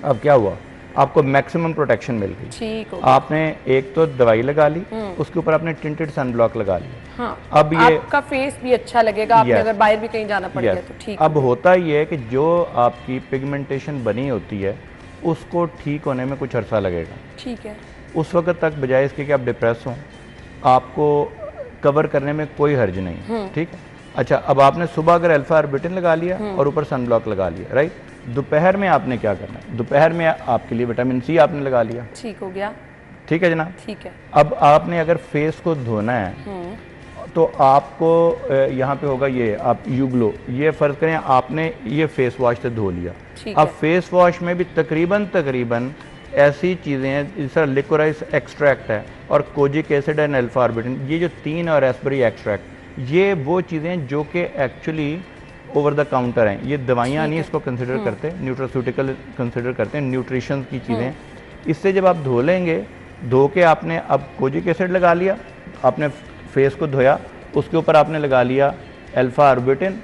अब क्या हुआ, आपको मैक्सिमम प्रोटेक्शन मिल गई। ठीक हो। आपने एक तो दवाई लगा ली, उसके ऊपर आपने टिंटेड सन ब्लॉक लगा लिया। हाँ, अब ये आपका फेस भी अच्छा लगेगा, आपने अगर बाहर भी कहीं जाना पड़ गया तो ठीक। अब होता ये है कि जो आपकी पिगमेंटेशन बनी होती है उसको ठीक होने में कुछ अरसा लगेगा। ठीक है। उस वक्त तक बजाय इसके कि आप डिप्रेस हों, आपको कवर करने में कोई हर्ज नहीं। ठीक है। अच्छा, अब आपने सुबह अगर अल्फा ऑर्बिटन लगा लिया और ऊपर सन ब्लॉक लगा लिया, राइट, दोपहर में आपने क्या करना है, दोपहर में आपके लिए विटामिन सी आपने लगा लिया। ठीक हो गया। ठीक है जनाब। ठीक है। अब आपने अगर फेस को धोना है तो आपको यहाँ पे होगा ये आप यूग्लो, ये फर्ज करें आपने ये फेस वॉश से धो लिया। अब फेस वॉश में भी तकरीबन ऐसी चीज़ें हैं जिस तरह लिकोराइस एक्सट्रैक्ट है और कोजिक एसिड एंड अल्फा ऑर्बिटन, ये जो तीन और एस्परी एक्सट्रैक्ट, ये वो चीज़ें जो कि एक्चुअली ओवर द काउंटर हैं, ये दवाइयाँ नहीं इसको कंसिडर करते, न्यूट्रास्यूटिकल कंसिडर करते हैं, न्यूट्रिशन की चीज़ें। इससे जब आप धो लेंगे, धो के आपने अब कोजिक एसिड लगा लिया, आपने फेस को धोया, उसके ऊपर आपने लगा लिया अल्फा ऑर्बिटन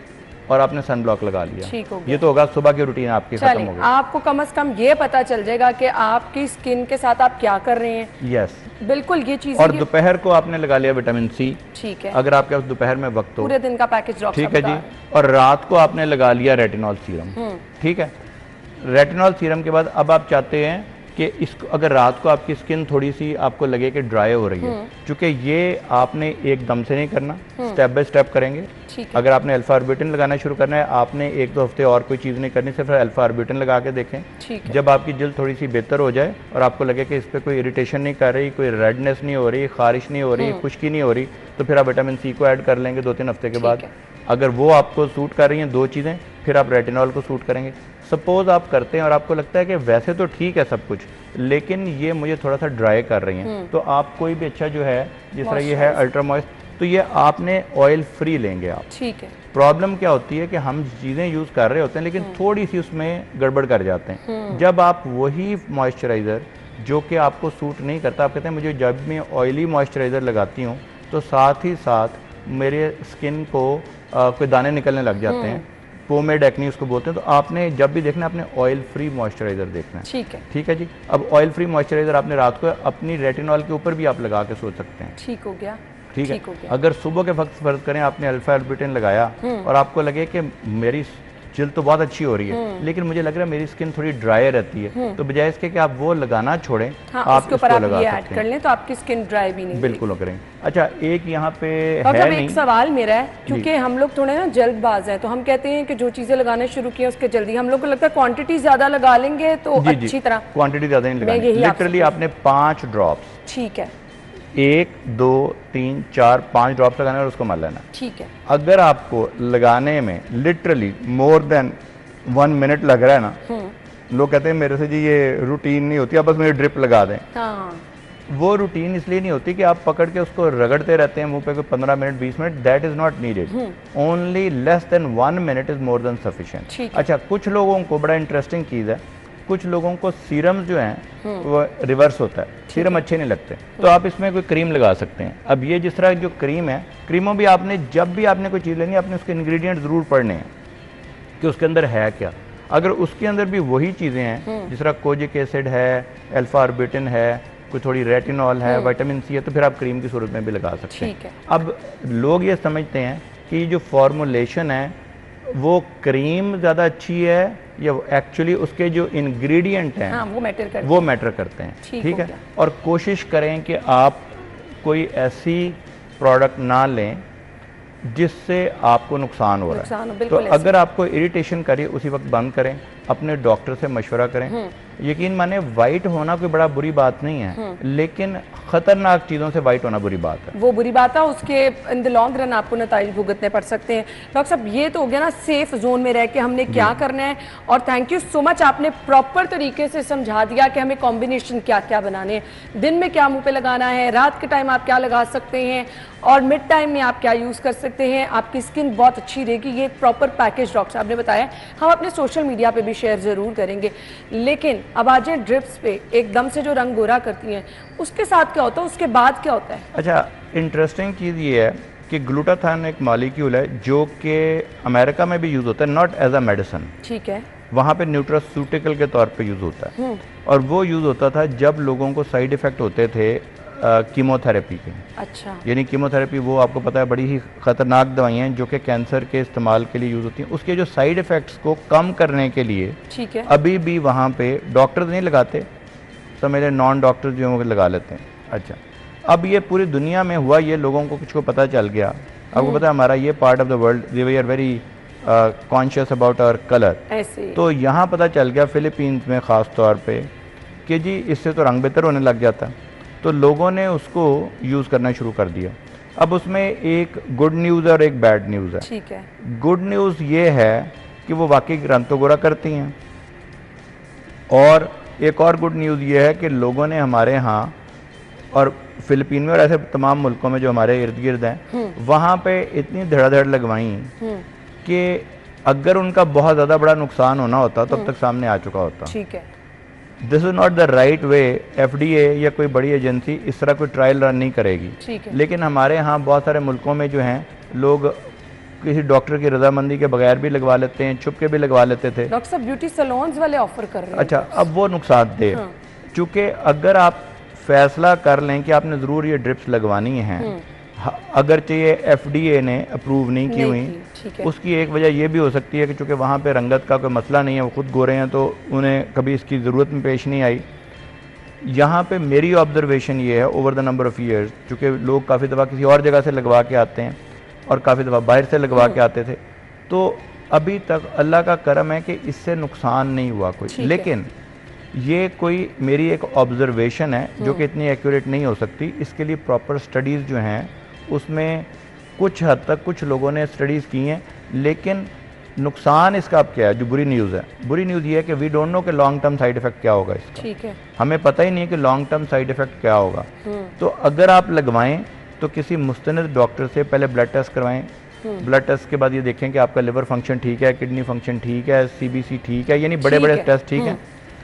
और आपने सन ब्लॉक लगा लिया। ठीक हो गया। ये तो होगा सुबह की रूटीन आपकी खत्म हो गई। आपको कम से कम ये पता चल जाएगा कि आपकी स्किन के साथ आप क्या कर रहे हैं। यस, बिल्कुल ये चीज़। और दोपहर को आपने लगा लिया विटामिन सी। ठीक है। अगर आपके पास दोपहर में वक्त हो, पूरे दिन का पैकेज डॉक्टर ठीक है जी। और रात को आपने लगा लिया रेटिनॉल सीरम। ठीक है। रेटिनॉल सीरम के बाद अब आप चाहते हैं कि इसको अगर रात को आपकी स्किन थोड़ी सी आपको लगे कि ड्राई हो रही है, क्योंकि ये आपने एकदम से नहीं करना, स्टेप बाय स्टेप करेंगे। अगर आपने अल्फा ऑर्बिटन लगाना शुरू करना है, आपने एक दो हफ्ते और कोई चीज़ नहीं करनी, सिर्फ अल्फा ऑर्बिटन लगा के देखें। जब आपकी जल्द थोड़ी सी बेहतर हो जाए और आपको लगे कि इस पर कोई इरिटेशन नहीं कर रही, कोई रेडनेस नहीं हो रही, खारिश नहीं हो रही, खुश्की नहीं हो रही, तो फिर आप विटामिन सी को ऐड कर लेंगे 2-3 हफ्ते के बाद। अगर वो आपको सूट कर रही हैं दो चीज़ें, फिर आप रेटिनॉल को सूट करेंगे। सपोज आप करते हैं और आपको लगता है कि वैसे तो ठीक है सब कुछ, लेकिन ये मुझे थोड़ा सा ड्राई कर रही हैं, तो आप कोई भी अच्छा जो है, जिस तरह ये है अल्ट्रा मॉइस्ट, तो ये आपने ऑयल फ्री लेंगे आप। ठीक है। प्रॉब्लम क्या होती है कि हम चीज़ें यूज़ कर रहे होते हैं लेकिन थोड़ी सी उसमें गड़बड़ कर जाते हैं। जब आप वही मॉइस्चराइज़र जो कि आपको सूट नहीं करता, आप कहते हैं मुझे जब मैं ऑयली मॉइस्चराइज़र लगाती हूँ तो साथ ही साथ मेरे स्किन को कोई दाने निकलने लग जाते हैं, पोमेड एक्नी उसको बोलते हैं, तो आपने जब भी देखना आपने ऑयल फ्री मॉइस्चराइज़र देखना है। ठीक है। ठीक है जी। अब ऑयल फ्री मॉइस्चराइज़र आपने रात को अपनी रेटिनॉल के ऊपर भी आप लगा के सो सकते हैं। ठीक हो गया। ठीक है। अगर सुबह के वक्त फर्ज करें आपने अल्फा ऑर्बिटन लगाया और आपको लगे कि मेरी जिल्द तो बहुत अच्छी हो रही है लेकिन मुझे लग रहा है मेरी स्किन थोड़ी ड्राई रहती है, तो बजाय इसके कि आप वो लगाना छोड़ें, आप इसको लगा सकते कर लें तो आपकी स्किन ड्राई भी नहीं। बिल्कुल करेंगे। अच्छा, एक यहाँ पे है नहीं, एक सवाल मेरा है, क्योंकि हम लोग थोड़े ना जल्दबाज हैं, तो हम कहते हैं कि जो चीजें लगाना शुरू की उसके जल्दी, हम लोग को लगता है क्वांटिटी ज्यादा लगा लेंगे तो अच्छी तरह। क्वांटिटी ज्यादा नहीं लगानी, लिटरली आपने 5 ड्रॉप्स, ठीक है, 1 2 3 4 5 ड्रॉप्स लगाना और उसको मल लेना। ठीक है। अगर आपको लगाने में लिटरली मोर देन 1 मिनट लग रहा है ना, लोग कहते हैं मेरे से जी ये रूटीन नहीं होती, आप बस मेरी ड्रिप लगा दें। हाँ। वो रूटीन इसलिए नहीं होती कि आप पकड़ के उसको रगड़ते रहते हैं मुंह पे कोई 15 minute 20 minute, that is not needed. Only less than 1 minute is more than sufficient. अच्छा, कुछ लोगों को बड़ा इंटरेस्टिंग चीज़ है, कुछ लोगों को सीरम जो हैं वो रिवर्स होता है, सीरम अच्छे नहीं लगते, तो आप इसमें कोई क्रीम लगा सकते हैं। अब ये जिस तरह जो क्रीम है, क्रीमों भी आपने जब भी आपने कोई चीज़ लेनी है, आपने उसके इंग्रेडिएंट ज़रूर पढ़ने हैं कि उसके अंदर है क्या। अगर उसके अंदर भी वही चीज़ें हैं, जिस तरह कोजिक एसिड है, अल्फा ऑर्बिटन है, कोई थोड़ी रेटिनॉल है, विटामिन सी है, तो फिर आप क्रीम की सूरत में भी लगा सकते हैं। अब लोग ये समझते हैं कि जो फॉर्मुलेशन है वो क्रीम ज़्यादा अच्छी है या एक्चुअली उसके जो इंग्रेडिएंट हैं वो मैटर करते हैं। ठीक है। और कोशिश करें कि आप कोई ऐसी प्रोडक्ट ना लें जिससे आपको नुकसान हो रहा है। तो अगर आपको इरिटेशन करे उसी वक्त बंद करें, अपने डॉक्टर से मशवरा करें। यकीन माने वाइट होना कोई बड़ा बुरी बात नहीं है, लेकिन ख़तरनाक चीज़ों से वाइट होना बुरी बात है, वो बुरी बात है, उसके इन द लॉन्ग रन आपको नताइज भुगतने पड़ सकते हैं। डॉक्टर साहब ये तो हो गया ना सेफ जोन में रह के हमने क्या करना है, और थैंक यू सो मच, आपने प्रॉपर तरीके से समझा दिया कि हमें कॉम्बिनेशन क्या क्या बनाने हैं, दिन में क्या मुंह पे लगाना है, रात के टाइम आप क्या लगा सकते हैं, और मिड टाइम में आप क्या यूज़ कर सकते हैं, आपकी स्किन बहुत अच्छी रहेगी। ये एक प्रॉपर पैकेज डॉक्टर साहब ने बताया, हम अपने सोशल मीडिया पे भी शेयर ज़रूर करेंगे। लेकिन अब आ जाए ड्रिप्स पे, एकदम से जो रंग गोरा करती हैं उसके साथ क्या होता है, उसके बाद क्या होता है? अच्छा, इंटरेस्टिंग चीज़ ये है कि ग्लूटाथायोन एक मॉलिक्यूल है जो कि अमेरिका में भी यूज़ होता है, नॉट एज अ मेडिसिन। ठीक है। वहाँ पे न्यूट्रास्यूटिकल के तौर पे यूज़ होता है, और वो यूज़ होता था जब लोगों को साइड इफ़ेक्ट होते थे कीमोथेरेपी के। अच्छा। यानी कीमोथेरेपी वो आपको पता है बड़ी ही ख़तरनाक दवाइयाँ हैं जो कि कैंसर के इस्तेमाल के लिए यूज़ होती हैं। उसके जो साइड इफ़ेक्ट्स को कम करने के लिए ठीक है, अभी भी वहाँ पे डॉक्टर नहीं लगाते, तो मेरे नॉन डॉक्टर्स जो हैं वो लगा लेते हैं। अच्छा, अब ये पूरी दुनिया में हुआ, ये लोगों को कुछ को पता चल गया। आपको पता है हमारा ये part of the world we are very conscious about our colour. ऐसे तो यहाँ पता चल गया फिलीपींस में ख़ास तौर पे कि जी इससे तो रंग बेहतर होने लग जाता, तो लोगों ने उसको यूज़ करना शुरू कर दिया। अब उसमें एक गुड न्यूज़ और एक बैड न्यूज़ है। ठीक है। गुड न्यूज़ ये है कि वो वाकई रंग तो गोरा करती हैं, और एक और गुड न्यूज़ ये है कि लोगों ने हमारे यहाँ और फिलीपीन में और ऐसे तमाम मुल्कों में जो हमारे इर्द गिर्द हैं वहाँ पे इतनी धड़ाधड़ लगवाई कि अगर उनका बहुत ज़्यादा बड़ा नुकसान होना होता तब तक सामने आ चुका होता। ठीक है। This is not the right way. FDA या कोई बड़ी एजेंसी इस तरह कोई ट्रायल रन नहीं करेगी। ठीक है। लेकिन हमारे यहाँ बहुत सारे मुल्कों में जो हैं लोग किसी डॉक्टर की रजामंदी के बगैर भी लगवा लेते हैं, छुप के भी लगवा लेते थे। डॉक्टर साहब ब्यूटी सैलून्स वाले ऑफर कर रहे हैं। अच्छा, अब वो नुकसानदेह है, चूँकि अगर आप फैसला कर लें कि आपने ज़रूर ये ड्रिप्स लगवानी हैं, अगर चाहिए FDA ने अप्रूव नहीं की हुई, ठीक है। उसकी एक वजह यह भी हो सकती है कि चूँकि वहाँ पे रंगत का कोई मसला नहीं है, वो खुद गोरे हैं, तो उन्हें कभी इसकी ज़रूरत में पेश नहीं आई। यहाँ पे मेरी ऑब्जर्वेशन ये है over the number of years, चूँकि लोग काफ़ी दफ़ा किसी और जगह से लगवा के आते हैं और काफ़ी दफ़ा बाहर से लगवा के आते थे, तो अभी तक अल्लाह का करम है कि इससे नुकसान नहीं हुआ कोई। लेकिन ये कोई मेरी एक ऑब्जर्वेशन है जो कि इतनी एक्यूरेट नहीं हो सकती। इसके लिए प्रॉपर स्टडीज़ जो हैं उसमें कुछ हद तक कुछ लोगों ने स्टडीज़ की हैं, लेकिन नुकसान इसका अब क्या है? जो बुरी न्यूज़ है, बुरी न्यूज़ ये है कि वी डोंट नो कि लॉन्ग टर्म साइड इफ़ेक्ट क्या होगा इसका। ठीक है। हमें पता ही नहीं है कि लॉन्ग टर्म साइड इफ़ेक्ट क्या होगा। तो अगर आप लगवाएं तो किसी मुस्तनिद डॉक्टर से पहले ब्लड टेस्ट करवाएं। ब्लड टेस्ट के बाद ये देखें कि आपका लिवर फंक्शन ठीक है, किडनी फंक्शन ठीक है, CBC ठीक है, यानी बड़े बड़े टेस्ट ठीक हैं,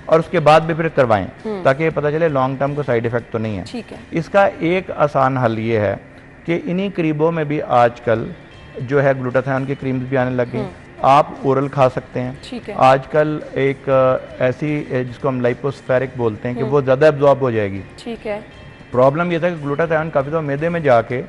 और उसके बाद भी फिर करवाएं ताकि ये पता चले लॉन्ग टर्म को साइड इफ़ेक्ट तो नहीं है। ठीक है। इसका एक आसान हल ये है कि इन्हीं करीबों में भी आजकल जो है ग्लूटाथायोन की क्रीम्स भी आने लगी, आप ओरल खा सकते हैं। ठीक है। आजकल एक ऐसी जिसको हम लाइपोस्फेरिक बोलते हैं कि वो ज़्यादा एब्जॉर्ब हो जाएगी। ठीक है। प्रॉब्लम ये था कि ग्लूटाथायोन काफ़ी दफ़ा मैदे में जाके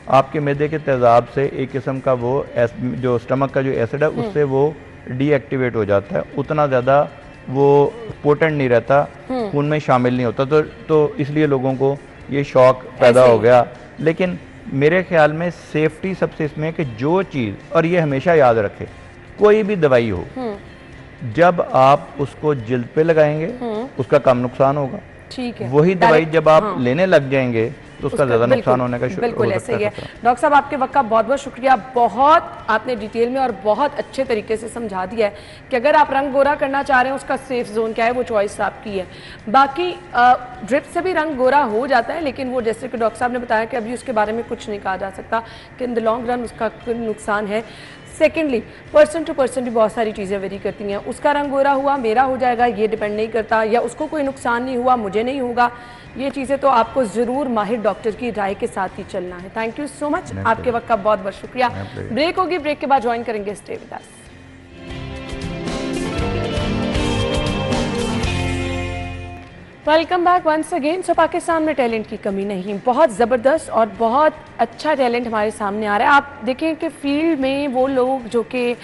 आपके मैदे के तेज़ाब से एक किस्म का वो जो स्टमक का जो एसिड है उससे वो डीएक्टिवेट हो जाता है, उतना ज़्यादा वो पोटेंट नहीं रहता, खून में शामिल नहीं होता, तो इसलिए लोगों को ये शौक पैदा हो गया। लेकिन मेरे ख्याल में सेफ्टी सबसे इसमें है कि जो चीज़, और ये हमेशा याद रखें, कोई भी दवाई हो जब आप उसको जिल्द पे लगाएंगे उसका कम नुकसान होगा। ठीक है। वही दवाई जब आप लेने लग जाएंगे तो उसका ज़्यादा नुकसान होने का बिल्कुल ऐसे ही है। डॉक्टर साहब आपके वक्त का बहुत बहुत शुक्रिया, बहुत आपने डिटेल में और बहुत अच्छे तरीके से समझा दिया है कि अगर आप रंग गोरा करना चाह रहे हैं उसका सेफ जोन क्या है, वो चॉइस आपकी है। बाकी ड्रिप से भी रंग गोरा हो जाता है, लेकिन वो जैसे कि डॉक्टर साहब ने बताया कि अभी उसके बारे में कुछ नहीं कहा जा सकता कि इन द लॉन्ग रन उसका नुकसान है। सेकेंडली पर्सन टू पर्सन भी बहुत सारी चीज़ें वेरी करती हैं, उसका रंग गोरा हुआ मेरा हो जाएगा ये डिपेंड नहीं करता, या उसको कोई नुकसान नहीं हुआ मुझे नहीं होगा। ये चीज़ें तो आपको ज़रूर माहिर डॉक्टर की राय के साथ ही चलना है। थैंक यू सो मच, आपके वक्त का बहुत बहुत शुक्रिया। ब्रेक होगी, ब्रेक के बाद ज्वाइन करेंगे stay with us. Welcome back once again. So Pakistan में टैलेंट की कमी नहीं, बहुत ज़बरदस्त और बहुत अच्छा टैलेंट हमारे सामने आ रहा है। आप देखें कि फील्ड में वो लोग जो कि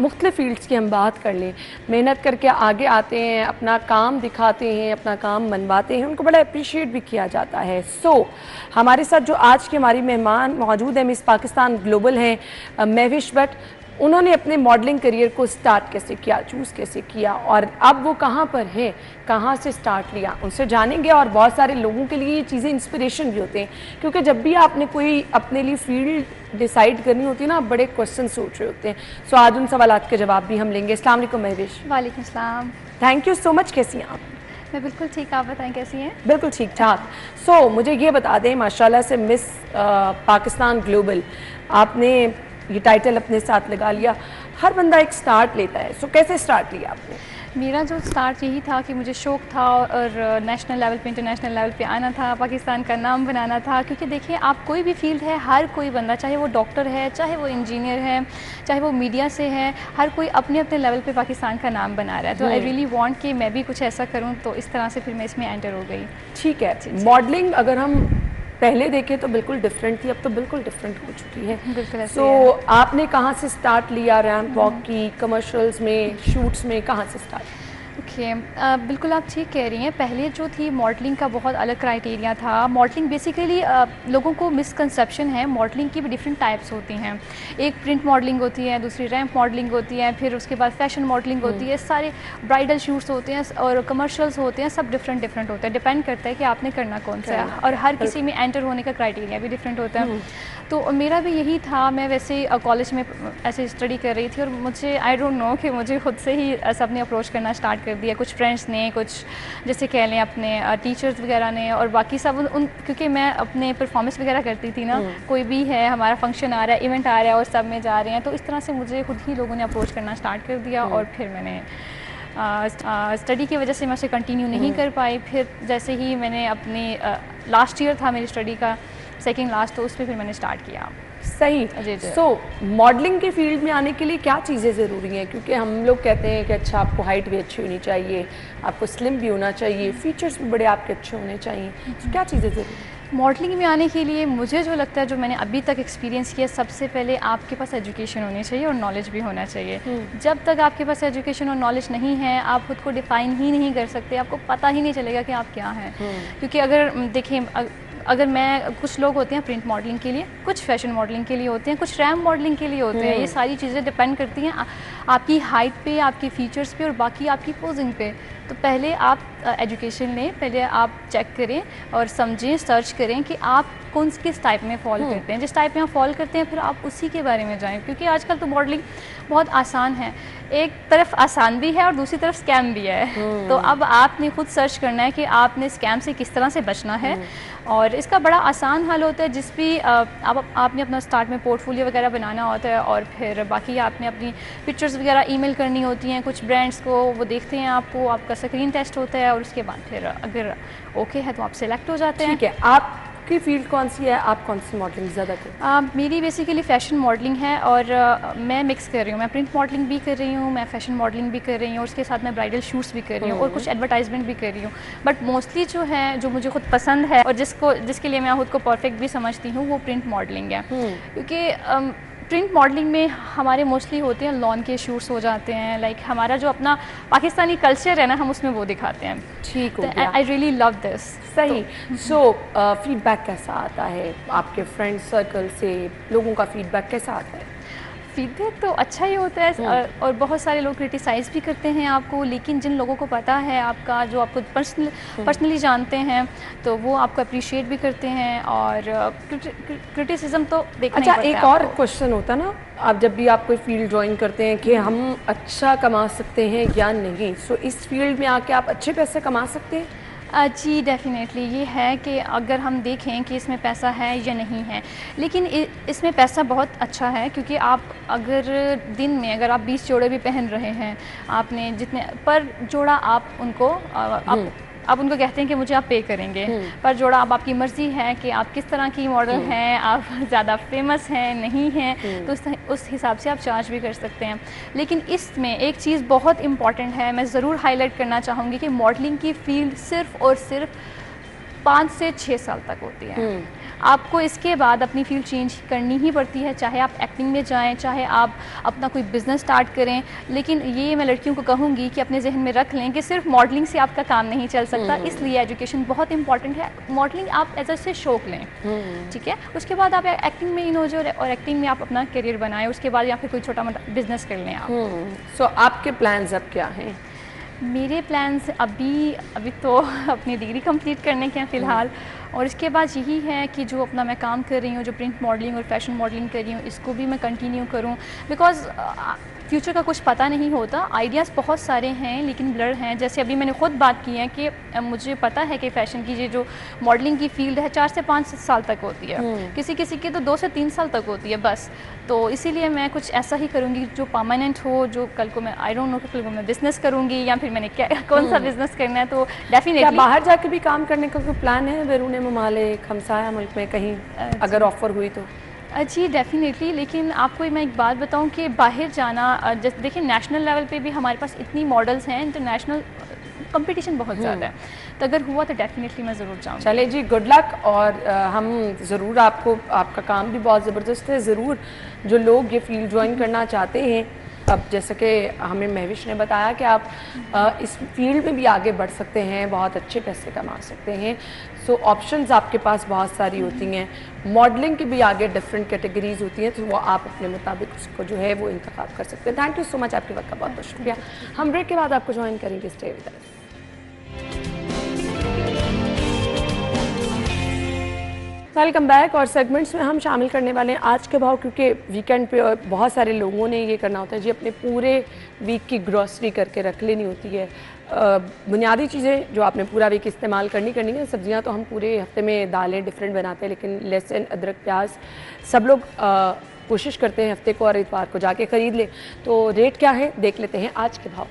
मुख्तलिफ फील्ड्स की हम बात कर लें, मेहनत करके आगे आते हैं, अपना काम दिखाते हैं, अपना काम मनवाते हैं, उनको बड़ा अप्रिशिएट भी किया जाता है। सो हमारे साथ जो आज की हमारी मेहमान मौजूद है, मिस पाकिस्तान ग्लोबल हैं महविश भट्ट। उन्होंने अपने मॉडलिंग करियर को स्टार्ट कैसे किया, चूज़ कैसे किया, और अब वो कहाँ पर हैं, कहाँ से स्टार्ट लिया, उनसे जानेंगे। और बहुत सारे लोगों के लिए ये चीज़ें इंस्पिरेशन भी होते हैं, क्योंकि जब भी आपने कोई अपने लिए फील्ड डिसाइड करनी होती है ना, आप बड़े क्वेश्चन सोच रहे होते हैं। सो आज उन सवालात के जवाब भी हम लेंगे। अस्सलाम वालेकुम महविश। वालेकुम सलाम। Thank you so much. कैसी हैं आप? मैं बिल्कुल ठीक, आप बताएं कैसी हैं? बिल्कुल ठीक ठाक। सो मुझे ये बता दें, माशाल्लाह से मिस पाकिस्तान ग्लोबल आपने ये टाइटल अपने साथ लगा लिया। हर बंदा एक स्टार्ट लेता है, सो कैसे स्टार्ट लिया आपने? मेरा जो स्टार्ट यही था कि मुझे शौक़ था और नेशनल लेवल पे, इंटरनेशनल लेवल पे आना था, पाकिस्तान का नाम बनाना था। क्योंकि देखिए, आप कोई भी फील्ड है, हर कोई बंदा, चाहे वो डॉक्टर है, चाहे वो इंजीनियर है, चाहे वो मीडिया से है, हर कोई अपने अपने लेवल पे पाकिस्तान का नाम बना रहा है। तो आई रियली वांट कि मैं भी कुछ ऐसा करूँ, तो इस तरह से फिर मैं इसमें एंटर हो गई। ठीक है। मॉडलिंग अगर हम पहले देखें तो बिल्कुल डिफरेंट थी, अब तो बिल्कुल डिफरेंट हो चुकी है। बिल्कुल ऐसे सो आपने कहाँ से स्टार्ट लिया? रैंप वॉक की, कमर्शियल्स में, शूट्स में, कहाँ से स्टार्ट? ओके, बिल्कुल आप ठीक कह रही हैं। पहले जो थी मॉडलिंग का बहुत अलग क्राइटेरिया था। मॉडलिंग बेसिकली लोगों को मिसकंसेप्शन है, मॉडलिंग की भी डिफरेंट टाइप्स होती हैं। एक प्रिंट मॉडलिंग होती है, दूसरी रैंप मॉडलिंग होती है, फिर उसके बाद फैशन मॉडलिंग होती है, सारे ब्राइडल शूट्स होते हैं और कमर्शियल्स होते हैं, सब डिफरेंट डिफरेंट होते हैं। डिपेंड करता है कि आपने करना कौन सा है, और हर किसी में एंटर होने का क्राइटेरिया भी डिफरेंट होता है। तो मेरा भी यही था। मैं वैसे कॉलेज में ऐसे स्टडी कर रही थी, और मुझे आई डोंट नो कि मुझे खुद से ही सबने अप्रोच करना स्टार्ट कर दिया। कुछ फ्रेंड्स ने, कुछ जैसे कह लें अपने टीचर्स वगैरह ने, और बाकी सब उन क्योंकि मैं अपने परफॉर्मेंस वगैरह करती थी ना, कोई भी है, हमारा फंक्शन आ रहा है, इवेंट आ रहा है और सब में जा रहे हैं, तो इस तरह से मुझे खुद ही लोगों ने अप्रोच करना स्टार्ट कर दिया। और फिर मैंने स्टडी की वजह से मैं उसे कंटिन्यू नहीं कर पाई। फिर जैसे ही मैंने अपने लास्ट ईयर था मेरी स्टडी का, सेकंड लास्ट, तो उस पर फिर मैंने स्टार्ट किया। सही। सो मॉडलिंग के फील्ड में आने के लिए क्या चीज़ें ज़रूरी हैं? क्योंकि हम लोग कहते हैं कि अच्छा, आपको हाइट भी अच्छी होनी चाहिए, आपको स्लिम भी होना चाहिए, फीचर्स भी बड़े आपके अच्छे होने चाहिए। तो क्या चीज़ें ज़रूरी हैं मॉडलिंग में आने के लिए? मुझे जो लगता है, जो मैंने अभी तक एक्सपीरियंस किया, सबसे पहले आपके पास एजुकेशन होनी चाहिए और नॉलेज भी होना चाहिए। जब तक आपके पास एजुकेशन और नॉलेज नहीं है, आप खुद को डिफ़ाइन ही नहीं कर सकते, आपको पता ही नहीं चलेगा कि आप क्या हैं। क्योंकि अगर देखें, अगर मैं, कुछ लोग होते हैं प्रिंट मॉडलिंग के लिए, कुछ फैशन मॉडलिंग के लिए होते हैं, कुछ रैंप मॉडलिंग के लिए होते हैं। ये सारी चीज़ें डिपेंड करती हैं आपकी हाइट पे, आपकी फ़ीचर्स पे, और बाकी आपकी पोजिंग पे। तो पहले आप एजुकेशन लें, पहले आप चेक करें और समझें, सर्च करें कि आप कौन किस टाइप में फॉल करते हैं। जिस टाइप में आप फॉल करते हैं, फिर आप उसी के बारे में जाएं। क्योंकि आजकल तो मॉडलिंग बहुत आसान है, एक तरफ आसान भी है और दूसरी तरफ स्कैम भी है। तो अब आपने खुद सर्च करना है कि आपने स्कैम से किस तरह से बचना है। और इसका बड़ा आसान हल होता है, जिस भी आपने अपना स्टार्ट में पोर्टफोलियो वगैरह बनाना होता है, और फिर बाकी आपने अपनी पिक्चर्स वगैरह ईमेल करनी होती हैं कुछ ब्रांड्स को, वो देखते हैं आपको, आपका स्क्रीन टेस्ट होता है, और उसके बाद फिर अगर ओके है तो आप सेलेक्ट हो जाते हैं। ठीक है। आपकी फील्ड कौन सी है? आप कौन सी मॉडलिंग ज़्यादा करते हैं? मेरी बेसिकली फ़ैशन मॉडलिंग है, और मैं मिक्स कर रही हूँ। मैं प्रिंट मॉडलिंग भी कर रही हूँ, मैं फ़ैशन मॉडलिंग भी कर रही हूँ, और उसके साथ मैं ब्राइडल शूट्स भी कर रही हूँ, और कुछ एडवर्टाइजमेंट भी कर रही हूँ। बट मोस्टली जो है, जो मुझे खुद पसंद है और जिसके लिए मैं खुद को परफेक्ट भी समझती हूँ, वो प्रिंट मॉडलिंग है। क्योंकि प्रिंट मॉडलिंग में हमारे मोस्टली होते हैं लॉन के शूट्स हो जाते हैं, लाइक हमारा जो अपना पाकिस्तानी कल्चर है ना, हम उसमें वो दिखाते हैं। ठीक हो गया। I really love this. सही। सो फीडबैक कैसा आता है आपके फ्रेंड सर्कल से? लोगों का फीडबैक कैसा आता है? फीडबैक तो अच्छा ही होता है, और बहुत सारे लोग क्रिटिसाइज़ भी करते हैं आपको, लेकिन जिन लोगों को पता है आपका, जो आपको पर्सनली जानते हैं, तो वो आपको अप्रिशिएट भी करते हैं। और क्रिटिसिज्म तो देखना ही पड़ता है। एक और क्वेश्चन होता है ना, आप जब भी आप कोई फील्ड ज्वाइन करते हैं कि हम अच्छा कमा सकते हैं या नहीं, सो इस फील्ड में आके आप अच्छे पैसे कमा सकते हैं? जी डेफ़िनेटली। ये है कि अगर हम देखें कि इसमें पैसा है या नहीं है, लेकिन इसमें पैसा बहुत अच्छा है। क्योंकि आप अगर दिन में अगर आप 20 जोड़े भी पहन रहे हैं, आपने जितने पर जोड़ा आप उनको आप उनको कहते हैं कि मुझे आप पे करेंगे, पर जोड़ा अब आपकी मर्ज़ी है कि आप किस तरह की मॉडल हैं, आप ज़्यादा फेमस हैं नहीं हैं, तो उस हिसाब से आप चार्ज भी कर सकते हैं। लेकिन इसमें एक चीज़ बहुत इम्पॉर्टेंट है, मैं ज़रूर हाईलाइट करना चाहूँगी कि मॉडलिंग की फ़ील्ड सिर्फ़ और सिर्फ 5 से 6 साल तक होती है। आपको इसके बाद अपनी फील्ड चेंज करनी ही पड़ती है, चाहे आप एक्टिंग में जाएँ, चाहे आप अपना कोई बिज़नेस स्टार्ट करें। लेकिन ये मैं लड़कियों को कहूँगी कि अपने जहन में रख लें कि सिर्फ मॉडलिंग से आपका काम नहीं चल सकता, इसलिए एजुकेशन बहुत इंपॉर्टेंट है। मॉडलिंग आप एज से शौक लें, ठीक है, उसके बाद आप एक्टिंग में इन हो जाओ और एक्टिंग में आप अपना करियर बनाएं, उसके बाद या फिर कोई छोटा मोटा बिजनेस कर लें आप। सो आपके प्लान्स अब क्या हैं? मेरे प्लान्स अभी तो अपनी डिग्री कंप्लीट करने के हैं फ़िलहाल, और इसके बाद यही है कि जो अपना मैं काम कर रही हूँ, जो प्रिंट मॉडलिंग और फैशन मॉडलिंग कर रही हूँ, इसको भी मैं कंटिन्यू करूँ, बिकॉज़ फ्यूचर का कुछ पता नहीं होता। आइडियाज़ बहुत सारे हैं लेकिन ब्लर हैं। जैसे अभी मैंने खुद बात की है कि मुझे पता है कि फ़ैशन की ये जो मॉडलिंग की फ़ील्ड है 4 से 5 साल तक होती है, किसी किसी की तो 2 से 3 साल तक होती है बस। तो इसीलिए मैं कुछ ऐसा ही करूँगी जो परमानेंट हो, जो कल को मैं आई डोंट नो कि कल को मैं बिज़नेस करूँगी या फिर मैंने क्या कौन सा बिज़नेस करना है। तो डेफिनेटली बाहर जाके भी काम करने का कोई प्लान है बैरून ममालिक, हमसाया मुल्क में कहीं अगर ऑफ़र हुई तो? जी डेफ़िनेटली, लेकिन आपको मैं एक बात बताऊं कि बाहर जाना, जैसे देखिए नेशनल लेवल पे भी हमारे पास इतनी मॉडल्स हैं, इंटरनेशनल कंपटीशन बहुत ज़्यादा है, तो अगर हुआ तो डेफ़िनेटली मैं ज़रूर चाहूँगी। चले जी, गुड लक, और हम ज़रूर आपका काम भी बहुत ज़बरदस्त है, ज़रूर जो लोग ये फील्ड ज्वाइन करना चाहते हैं, अब जैसे कि हमें महविश ने बताया कि आप इस फील्ड में भी आगे बढ़ सकते हैं, बहुत अच्छे पैसे कमा सकते हैं। सो ऑप्शंस आपके पास बहुत सारी होती हैं, मॉडलिंग की भी आगे डिफरेंट कैटेगरीज होती हैं, तो वो आप अपने मुताबिक उसको जो है वो इंतखाब कर सकते हैं। थैंक यू सो मच, आपके वक्त का बहुत बहुत शुक्रिया। हम ब्रेक के बाद आपको ज्वाइन करेंगे, stay with us. Welcome back, और सेगमेंट्स में हम शामिल करने वाले हैं आज के भाव, क्योंकि वीकेंड पे बहुत सारे लोगों ने ये करना होता है जी, अपने पूरे वीक की ग्रॉसरी करके रख लेनी होती है। बुनियादी चीज़ें जो आपने पूरा वीक इस्तेमाल करनी है। सब्जियां तो हम पूरे हफ्ते में दालें डिफरेंट बनाते हैं, लेकिन लहसुन, अदरक, प्याज सब लोग कोशिश करते हैं हफ्ते को और इतवार को जाके ख़रीद लें। तो रेट क्या है देख लेते हैं आज के भाव।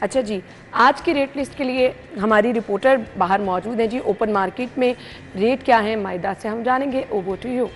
अच्छा जी, आज की रेट लिस्ट के लिए हमारी रिपोर्टर बाहर मौजूद है जी। ओपन मार्केट में रेट क्या है मायदा से हम जानेंगे। Over to you.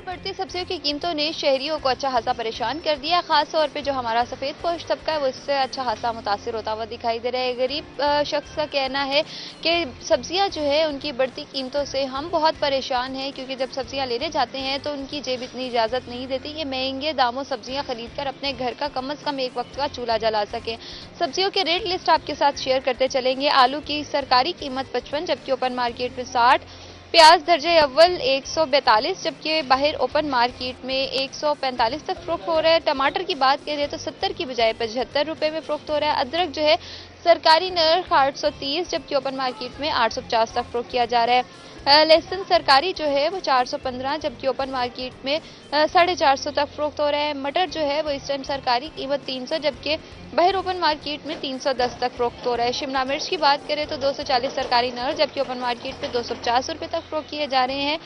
बढ़ती सब्जियों की कीमतों ने शहरियों को अच्छा खासा परेशान कर दिया। खास तौर पे जो हमारा सफ़ेद पोश तबका है वो इससे अच्छा खासा मुतासिर होता हुआ दिखाई दे रहा है। गरीब शख्स का कहना है कि सब्जियां जो है उनकी बढ़ती कीमतों से हम बहुत परेशान हैं, क्योंकि जब सब्जियां लेने जाते हैं तो उनकी जेब इतनी इजाज़त नहीं देती कि महंगे दामों सब्जियां खरीद कर अपने घर का कम अज़ कम एक वक्त का चूल्हा जला सकें। सब्जियों के रेट लिस्ट आपके साथ शेयर करते चलेंगे। आलू की सरकारी कीमत 55, जबकि ओपन मार्केट में 60। प्याज दर्जे अव्वल 142, जबकि बाहर ओपन मार्केट में 145 तक फरोख्त हो रहा है। टमाटर की बात करें तो 70 की बजाय 75 रुपए में फरोख्त हो रहा है। अदरक जो है सरकारी नर्ख 830, जबकि ओपन मार्केट में 850 तक फरोख्त किया जा रहा है। लहसुन सरकारी जो है वो 415, जबकि ओपन मार्केट में 450 तक फरोख्त हो रहा है। मटर जो है वो इस टाइम सरकारी कीमत 300, जबकि बाहर ओपन मार्केट में 310 तक फरोख्त हो रहा है। शिमला मिर्च की बात करें तो 240 सरकारी नर, जबकि ओपन मार्केट में 250 रुपये तक फरोख्त किए जा रहे हैं।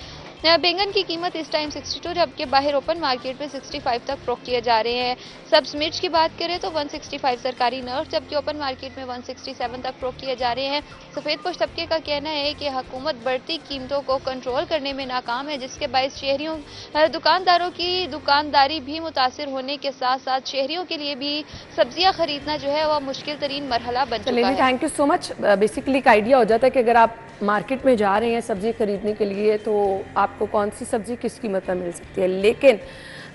बैंगन की कीमत इस टाइम 62, जबकि बाहर ओपन मार्केट में 65 तक फरोख्त किए जा रहे हैं। सब्ज मिर्च की बात करें तो 165 सरकारी नर्ख, जबकि ओपन मार्केट में 167 तक फरोख्त किए जा रहे हैं। सफ़ेद पोश तबके का कहना है कि हुकूमत बढ़ती कीमतों को कंट्रोल करने में नाकाम है, जिसके बायस शहरियों दुकानदारों की दुकानदारी भी मुतासिर होने के साथ साथ शहरियों के लिए भी सब्जियां खरीदना जो है वह मुश्किल तरीन मरहला बन चुका है। Thank you so much. Basically एक आइडिया हो जाता है कि अगर आप मार्केट में जा रहे हैं सब्जी खरीदने के लिए तो आपको कौन सी सब्जी किस कीमत में मिल सकती है, लेकिन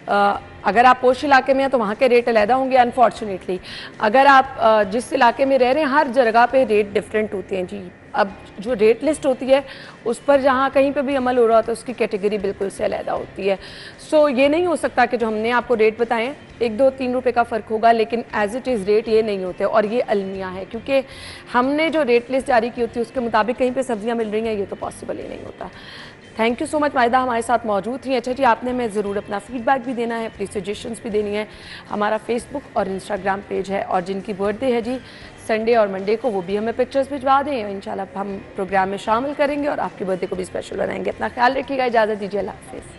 अगर आप पोश इलाके में हैं तो वहाँ के रेट अलहदा होंगे। अनफॉर्चुनेटली अगर आप जिस इलाके में रह रहे हैं हर जगह पे रेट डिफरेंट होते हैं जी। अब जो रेट लिस्ट होती है उस पर जहाँ कहीं पे भी अमल हो रहा होता है उसकी कैटेगरी बिल्कुल से अलहदा होती है। सो ये नहीं हो सकता कि जो हमने आपको रेट बताएं 1, 2, 3 रुपए का फ़र्क होगा, लेकिन एज इट इज़ रेट ये नहीं होते, और ये अलमिया है क्योंकि हमने जो रेट लिस्ट जारी की होती है उसके मुताबिक कहीं पर सब्जियाँ मिल रही हैं, ये तो पॉसिबल ही नहीं होता। थैंक यू सो मच मायदा, हमारे साथ मौजूद थी। अच्छा जी, आपने मैं ज़रूर अपना फीडबैक भी देना है, अपनी सजेशंस भी देनी है। हमारा फेसबुक और इंस्टाग्राम पेज है, और जिनकी बर्थडे है जी संडे और मंडे को वो भी हमें पिक्चर्स भिजवा दें, इंशाल्लाह हम प्रोग्राम में शामिल करेंगे और आपकी बर्थडे को भी स्पेशल बनाएंगे। अपना ख्याल रखिएगा, इजाज़त दीजिए, अल्लाह हाफ़िज़।